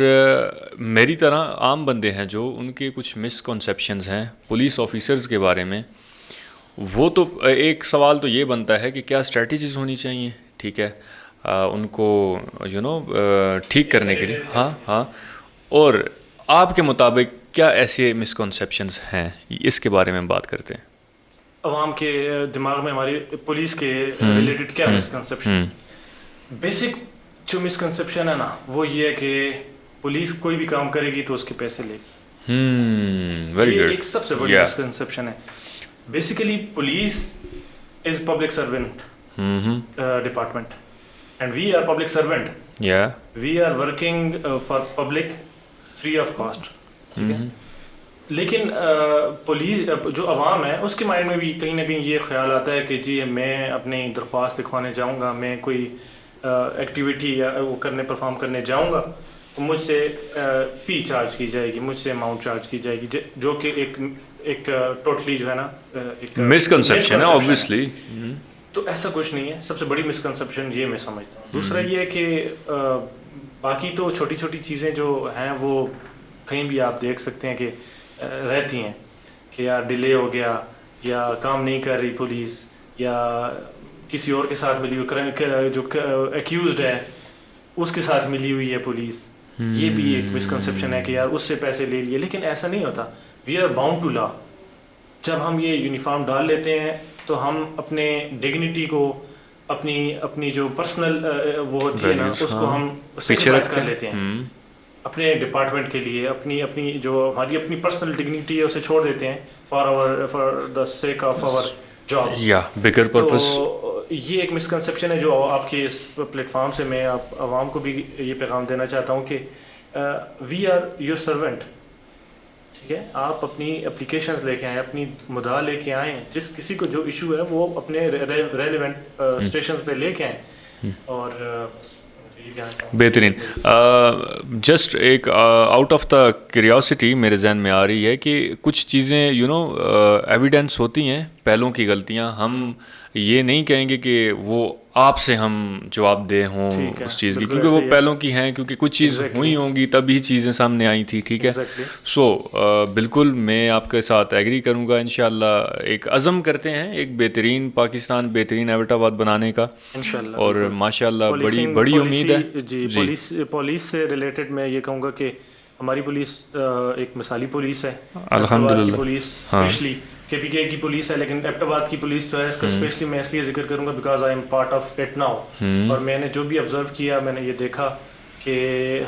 میری طرح عام بندے ہیں جو ان کے کچھ مسکنسیپشنز ہیں پولیس آفیسرز کے بارے میں, وہ تو ایک سوال تو یہ بنتا ہے کہ کیا اسٹریٹجیز ہونی چاہیے, ٹھیک ہے, ان کو ٹھیک کرنے کے لیے. ہاں اور آپ کے مطابق کیا ایسے مسکنسیپشنز ہیں, اس کے بارے میں ہم بات کرتے ہیں. عوام کے دماغ میں ہماری پولیس کے ریلیٹڈ کیا مسکنسیپشن, بیسک جو مسکنسیپشن ہے نا وہ یہ ہے کہ پولیس کوئی بھی کام کرے گی تو اس کے پیسے لے گی. یہ ایک سب سے بڑی مسکنسیپشن ہے. Basically police is public servant department and we are public servant. We are working for public free of cost. ٹھیک ہے, لیکن پولیس جو عوام ہے اس کے مائنڈ میں بھی کہیں نہ کہیں یہ خیال آتا ہے کہ جی میں اپنی درخواست لکھوانے جاؤں گا, میں کوئی ایکٹیویٹی یا وہ پرفارم کرنے جاؤں گا تو مجھ سے فی چارج کی جائے گی, مجھ سے اماؤنٹ چارج کی جائے گی, جو کہ ایک ٹوٹلی جو ہے نا ایک مسکنسیپشن ہے obviously. تو ایسا کچھ نہیں ہے. سب سے بڑی مسکنسیپشن یہ میں سمجھتا ہوں. دوسرا یہ ہے کہ باقی تو چھوٹی چھوٹی چیزیں جو ہیں وہ کہیں بھی آپ دیکھ سکتے ہیں کہ رہتی ہیں کہ یار ڈیلے ہو گیا, یا کام نہیں کر رہی پولیس, یا کسی اور کے ساتھ ملی ہوئی, جو ایکیوزڈ ہے اس کے ساتھ ملی ہوئی ہے پولیس. یہ بھی ایک مسکنسیپشن ہے کہ یار اس سے پیسے لے لیے, لیکن ایسا نہیں ہوتا. وی آر باؤنڈ ٹو لا. جب ہم یہ یونیفارم ڈال لیتے ہیں تو ہم اپنے ڈگنیٹی کو, اپنی جو پرسنل وہ ہوتی ہے نا اس کو ہم سیکریفائز کر لیتے ہیں اپنے ڈپارٹمنٹ کے لیے. اپنی جو ہماری اپنی پرسنل ڈگنیٹی ہے اسے چھوڑ دیتے ہیں for the sake of our job. Bigger purpose. تو یہ ایک مسکنسیپشن ہے جو آپ کے اس پلیٹ فارم سے میں آپ عوام کو بھی یہ پیغام دینا چاہتا ہوں کہ وی آر یور سروینٹ. ٹھیک ہے, آپ اپنی اپلیکیشنز لے کے آئیں, اپنی مدعا لے کے آئیں, جس کسی کو جو ایشو ہے وہ اپنے ریلیونٹ اسٹیشنز پہ لے کے آئیں. اور بہترین. جسٹ ایک آؤٹ آف دا کیوریوسٹی میرے ذہن میں آ رہی ہے کہ کچھ چیزیں ایویڈنس ہوتی ہیں پہلوں کی غلطیاں. ہم یہ نہیں کہیں گے کہ وہ آپ سے ہم جواب دہ ہوں اس چیز کی, کیونکہ وہ پہلوں کی ہیں, کیونکہ کچھ چیز ہوئی ہوں گی تبھی چیزیں سامنے آئی تھی. ٹھیک ہے, سو بالکل میں آپ کے ساتھ ایگری کروں گا. انشاءاللہ ایک عزم کرتے ہیں ایک بہترین پاکستان, بہترین ایبٹ آباد بنانے کا, اور ماشاءاللہ بڑی امید ہے. جی, پولیس سے ریلیٹڈ میں یہ کہوں گا کہ ہماری پولیس ایک مثالی پولیس ہے. الحمدللہ. پولیس اسپیشلی KPK کی پولیس ہے, لیکن ایبٹ آباد کی پولیس جو ہے اس کا اسپیشلی میں اس لیے ذکر کروں گا because I am part of it now. اور میں نے جو بھی آبزرو کیا میں نے یہ دیکھا کہ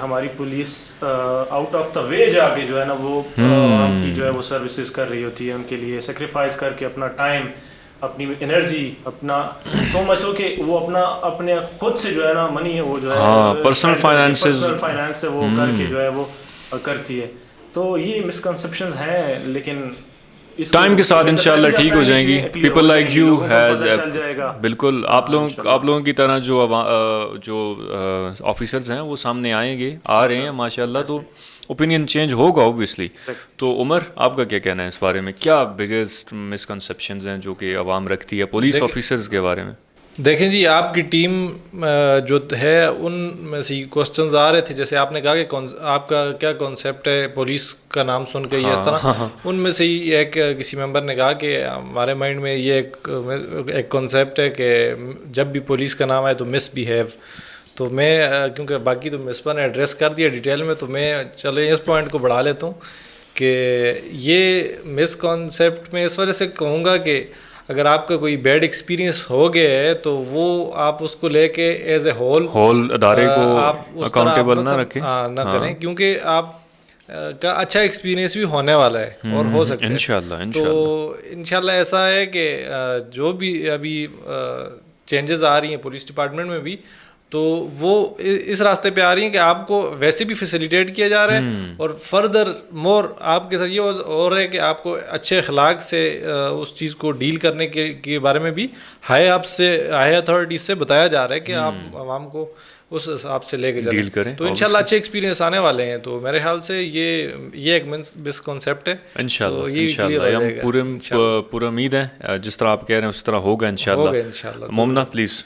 ہماری پولیس آؤٹ آف دا وے جا کے جو ہے نا وہ عوام کی جو ہے وہ سروسز کر رہی ہوتی ہے, ان کے لیے سیکریفائز کر کے اپنا ٹائم, اپنی انرجی, اپنا سو مچ ہو کہ وہ اپنے خود سے جو ہے نا منی ہے وہ جو ہے پرسنل فائنانس سے وہ کر کے جو ہے وہ کرتی ہے. تو یہ مسکنسیپشنز ہیں, لیکن ٹائم کے ساتھ انشاءاللہ ٹھیک ہو جائیں گی. پیپل لائک یو ہیز بالکل آپ لوگوں کی طرح جو آفیسرز ہیں وہ سامنے آئیں گے, آ رہے ہیں ماشاءاللہ, تو اوپینین چینج ہوگا اوبویسلی. تو عمر آپ کا کیا کہنا ہے اس بارے میں, کیا بگیسٹ مسکنسیپشنز ہیں جو کہ عوام رکھتی ہے پولیس آفیسرز کے بارے میں؟ دیکھیں جی, آپ کی ٹیم جو ہے ان میں سے کوسچنز آ رہے تھے, جیسے آپ نے کہا کہ آپ کا کیا کانسیپٹ ہے پولیس کا نام سن کے, یہ اس طرح ان میں سے ہی ایک کسی ممبر نے کہا کہ ہمارے مائنڈ میں یہ ایک کانسیپٹ ہے کہ جب بھی پولیس کا نام آئے تو مس بیہیو. تو میں کیونکہ باقی تو مصباح نے ایڈریس کر دیا ڈیٹیل میں، تو میں چلے اس پوائنٹ کو بڑھا لیتا ہوں کہ یہ مس کانسیپٹ میں اس وجہ سے کہوں گا کہ اگر آپ کا کوئی بیڈ ایکسپیرینس ہو گیا ہے تو وہ آپ اس کو لے کے ایز اے ہول ادارے کو آپ اکاؤنٹیبل نہ رکھیں، نہ کریں، کیونکہ آپ کا اچھا ایکسپیرینس بھی ہونے والا ہے اور ہو سکتا ہے انشاءاللہ۔ تو انشاءاللہ ایسا ہے کہ جو بھی ابھی چینجز آ رہی ہیں پولیس ڈپارٹمنٹ میں بھی، تو وہ اس راستے پہ آ رہی ہیں کہ آپ کو ویسے بھی فیسیلیٹیٹ کیا جا رہا ہے، اور فردر مور آپ کے ساتھ یہ ہو رہا ہے کہ آپ کو اچھے اخلاق سے اس چیز کو ڈیل کرنے کے بارے میں بھی ہائی اتھارٹیز سے بتایا جا رہا ہے کہ آپ عوام کو اس حساب سے لے کے ڈیل کریں، تو انشاءاللہ اچھے ایکسپیرینس آنے والے ہیں. تو میرے خیال سے یہ ایک مس کنسیپٹ ہے انشاءاللہ. ہم پورا امید ہے جس طرح آپ کہہ رہے ہیں اس طرح ہوگا انشاءاللہ. مومنہ پلیز.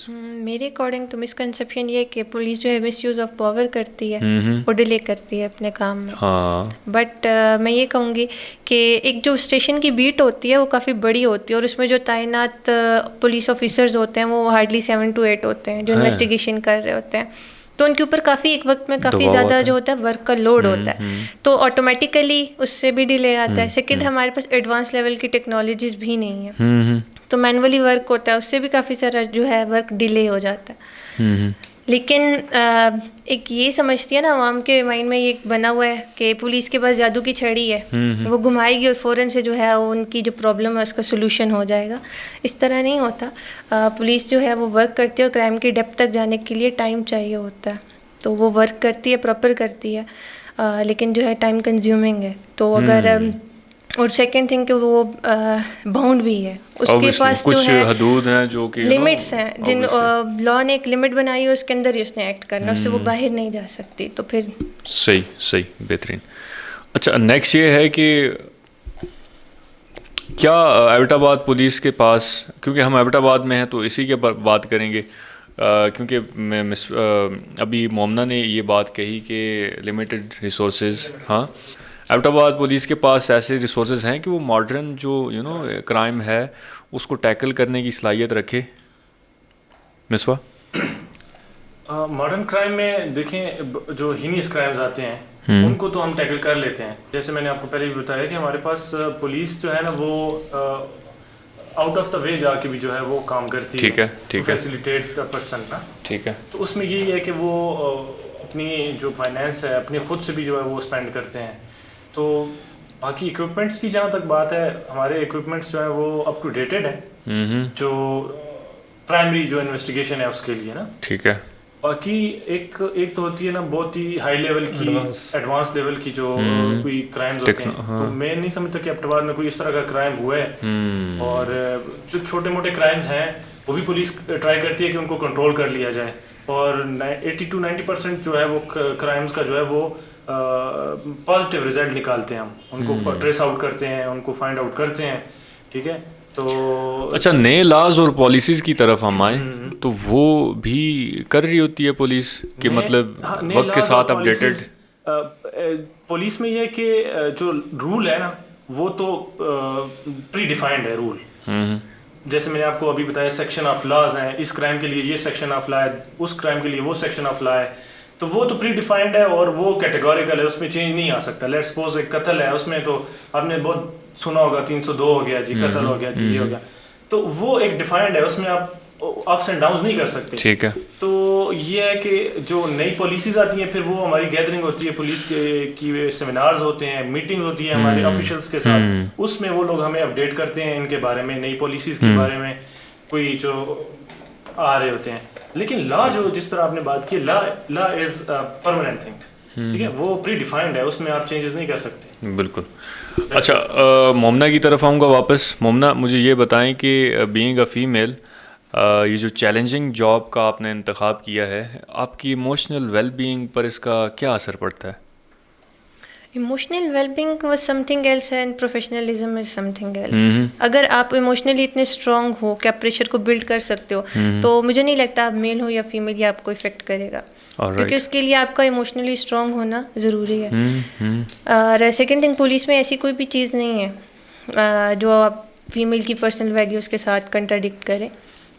میرے اکارڈنگ تو مسکنسیپشن یہ کہ پولیس جو ہے مس یوز آف پاور کرتی ہے، وہ ڈیلے کرتی ہے اپنے کام میں. بٹ میں یہ کہوں گی کہ ایک جو اسٹیشن کی بیٹ ہوتی ہے وہ کافی بڑی ہوتی ہے، اور اس میں جو تعینات پولیس آفیسرز ہوتے ہیں وہ ہارڈلی 7 to 8 ہوتے ہیں جو انویسٹیگیشن کر رہے ہوتے ہیں. تو ان کے اوپر کافی ایک وقت میں کافی زیادہ جو ہوتا ہے ورک کا لوڈ ہوتا ہے، تو آٹومیٹیکلی اس سے بھی ڈیلے آتا ہے. سیکنڈ، ہمارے پاس ایڈوانس لیول کی ٹیکنالوجیز بھی نہیں ہیں، تو مینولی ورک ہوتا ہے، اس سے بھی کافی سارا جو ہے ورک ڈیلے ہو جاتا ہے. لیکن ایک یہ سمجھتی ہے نا عوام کے مائنڈ میں یہ بنا ہوا ہے کہ پولیس کے پاس جادو کی چھڑی ہے، وہ گھمائے گی اور فوراً سے جو ہے وہ ان کی جو پرابلم ہے اس کا سلوشن ہو جائے گا. اس طرح نہیں ہوتا. پولیس جو ہے وہ ورک کرتی ہے اور کرائم کی ڈیپتھ تک جانے کے لیے ٹائم چاہیے ہوتا ہے، تو وہ ورک کرتی ہے، پراپر کرتی ہے، لیکن جو ہے ٹائم کنزیومنگ ہے. تو اگر اور سیکنڈ تھنگ کہ وہ باؤنڈ بھی ہے، اس کے پاس جو ہے حدود ہیں، جو کہ لمٹس ہیں، جن لا نے ایک لمٹ بنائی ہے اس کے اندر ہی اس نے ایکٹ کرنا، اس سے وہ باہر نہیں جا سکتی. تو پھر صحیح بہترین. اچھا، نیکسٹ یہ ہے کہ کیا ایبٹ آباد پولیس کے پاس، کیونکہ ہم ایبٹ آباد میں ہیں تو اسی کے بات کریں گے، کیونکہ ابھی مومنہ نے یہ بات کہی کہ لمیٹڈ ریسورسز. ہاں، ایبٹ آباد پولیس کے پاس ایسے ریسورسز ہیں کہ وہ ماڈرن جو کرائم ہے اس کو ٹیکل کرنے کی صلاحیت رکھے. مصباح؟ ماڈرن کرائم میں دیکھیں، جو ہینیس کرائمز آتے ہیں ان کو تو ہم ٹیکل کر لیتے ہیں. جیسے میں نے آپ کو پہلے بھی بتایا کہ ہمارے پاس پولیس جو ہے نا وہ آؤٹ آف دا وے جا کے بھی جو ہے وہ کام کرتی ہے. ٹھیک ہے، فیسیلیٹیٹ دا پرسن نا. ٹھیک ہے. تو اس میں یہی ہے کہ وہ اپنی جو فائنینس ہے اپنی خود سے بھی جو ہے وہ اسپینڈ کرتے ہیں. تو باقی ایکوپمنٹس کی جہاں تک بات ہے، ہمارے ایکوپمنٹس جو ہے وہ اپ ٹو ڈیٹڈ ہیں جو پرائمری جو انویسٹیگیشن ہے اس کے لیے نا. ٹھیک ہے. باقی ایک تو ہوتی ہے نا بہت ہی ہائی لیول کی، ایڈوانس لیول کی جو کوئی کرائمز ہوتے ہیں. تو میں نہیں سمجھتا کہ ایبٹ آباد میں کوئی اس طرح کا کرائم ہوا ہے. اور جو چھوٹے موٹے کرائمز ہیں وہ بھی پولیس ٹرائی کرتی ہے کہ ان کو کنٹرول کر لیا جائے. اور 80 to 90% جو ہے وہ کرائمز کا جو ہے وہ پازیٹیو رزلٹ نکالتے ہیں. ہم ان کو ٹریس آؤٹ کرتے ہیں، ان کو فائنڈ آؤٹ کرتے ہیں. ٹھیک ہے. تو اچھا، نئے لاز اور پالیسیز کی طرف ہم آئیں تو وہ بھی کر رہی ہوتی ہے پولیس کہ مطلب وقت کے ساتھ اپڈیٹڈ. پولیس میں یہ ہے کہ جو رول ہے نا وہ تو پری ڈیفائنڈ ہے رول. جیسے میں نے آپ کو ابھی بتایا سیکشن آف لاز ہیں، اس کرائم کے لیے یہ سیکشن آف لا ہے، اس کرائم کے لیے وہ سیکشن آف لا ہے. تو وہ تو پری ڈیفائنڈ ہے اور وہ کیٹیگوریکل ہے، اس میں چینج نہیں آ سکتا. لیٹ سپوز ایک قتل ہے، اس میں تو آپ نے بہت سنا ہوگا 302 ہو گیا جی، قتل ہو گیا جی، یہ ہو گیا. تو وہ ایک ڈیفائنڈ ہے، اس میں آپ اپس اینڈ ڈاؤنز نہیں کر سکتے. ٹھیک ہے. تو یہ ہے کہ جو نئی پالیسیز آتی ہیں پھر وہ ہماری گیدرنگ ہوتی ہے، پولیس کی سیمینارز ہوتے ہیں، میٹنگ ہوتی ہیں ہمارے آفیشلس کے ساتھ. اس میں وہ لوگ ہمیں اپڈیٹ کرتے ہیں ان کے بارے میں، نئی پالیسیز کے بارے میں کوئی جو آ رہے ہوتے ہیں. لیکن لا جو جس طرح آپ نے بات کی، لا از پرماننٹ تھنگ. ٹھیک ہے، وہ پری ڈیفائنڈ ہے، اس میں آپ چینجز نہیں کر سکتے. بالکل. اچھا، مومنہ کی طرف آؤں گا واپس. مومنہ، مجھے یہ بتائیں کہ بینگ اے فیمیل، یہ جو چیلنجنگ جاب کا آپ نے انتخاب کیا ہے، آپ کی ایموشنل ویل بینگ پر اس کا کیا اثر پڑتا ہے؟ Emotional well being was something else and professionalism is something else. اگر آپ ایموشنلی اتنے اسٹرانگ ہو کہ آپ پریشر کو بلڈ کر سکتے ہو تو مجھے نہیں لگتا آپ میل ہو یا فیمیل یہ آپ کو افیکٹ کرے گا، کیونکہ اس کے لیے آپ کا ایموشنلی اسٹرانگ ہونا ضروری ہے. اور سیکنڈ تھنگ، پولیس میں ایسی کوئی بھی چیز نہیں ہے جو آپ فیمیل کی پرسنل ویلیوز کے ساتھ کنٹراڈکٹ کرے.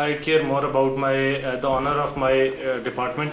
I care more about the honor of my department.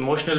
emotional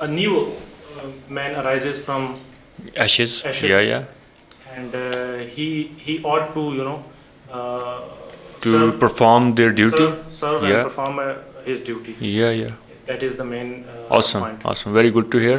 a new man arises from ashes. ashes. Yeah. And he ought to To perform their duty. serve Yeah. and perform his duty. Yeah. That is the main point. Awesome. Very good to hear.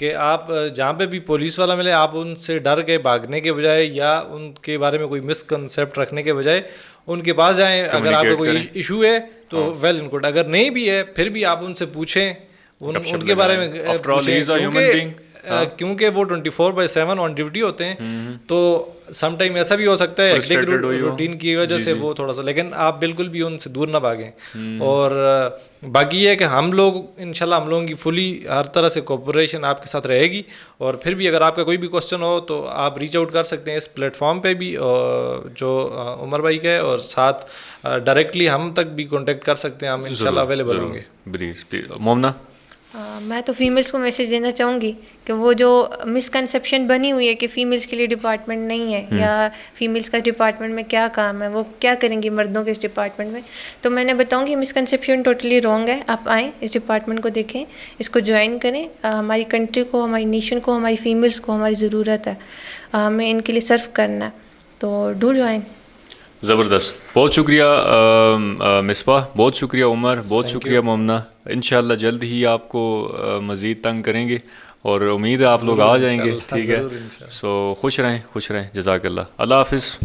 کہ آپ جہاں پہ بھی police والا ملے آپ ان سے ڈر کے بھاگنے کے بجائے یا ان کے بارے میں کوئی مس کنسیپٹ رکھنے کے بجائے ان کے پاس جائیں. اگر آپ کا کوئی ایشو ہے تو ویل ان کوڈ, اگر نہیں بھی ہے پھر بھی آپ ان سے پوچھیں, ان کے بارے میں کیونکہ وہ 24/7 آن ڈیوٹی ہوتے ہیں. تو سم ٹائم ایسا بھی ہو سکتا ہے روٹین کی وجہ سے وہ تھوڑا سا, لیکن آپ بالکل بھی ان سے دور نہ بھاگیں. اور باقی یہ ہے کہ ہم لوگ انشاءاللہ ہم لوگوں کی فلی ہر طرح سے کوپریشن آپ کے ساتھ رہے گی. اور پھر بھی اگر آپ کا کوئی بھی کوسچن ہو تو آپ ریچ آؤٹ کر سکتے ہیں اس پلیٹ فارم پہ بھی جو عمر بھائی کا ہے, اور ساتھ ڈائریکٹلی ہم تک بھی کانٹیکٹ کر سکتے ہیں, ہم انشاءاللہ اویلیبل ہوں گے. مومنہ, میں تو فیمیلس کو میسیج دینا چاہوں گی کہ وہ جو مسکنسیپشن بنی ہوئی ہے کہ فیمیلس کے لیے ڈپارٹمنٹ نہیں ہے یا فیمیلس کا ڈپارٹمنٹ میں کیا کام ہے, وہ کیا کریں گی مردوں کے اس ڈپارٹمنٹ میں, تو میں نے بتاؤں گی مسکنسیپشن ٹوٹلی رانگ ہے. آپ آئیں, اس ڈپارٹمنٹ کو دیکھیں, اس کو جوائن کریں. ہماری کنٹری کو, ہماری نیشن کو, ہماری فیمیلس کو ہماری ضرورت ہے, ہمیں ان کے لیے سرو کرنا ہے, تو ڈو جوائن. زبردست, بہت شکریہ مصباح, بہت شکریہ عمر, بہت شکریہ مومنہ. انشاءاللہ جلد ہی آپ کو مزید تنگ کریں گے اور امید ہے آپ لوگ آ جائیں گے. ٹھیک ہے, سو خوش رہیں, جزاک اللہ. اللہ حافظ.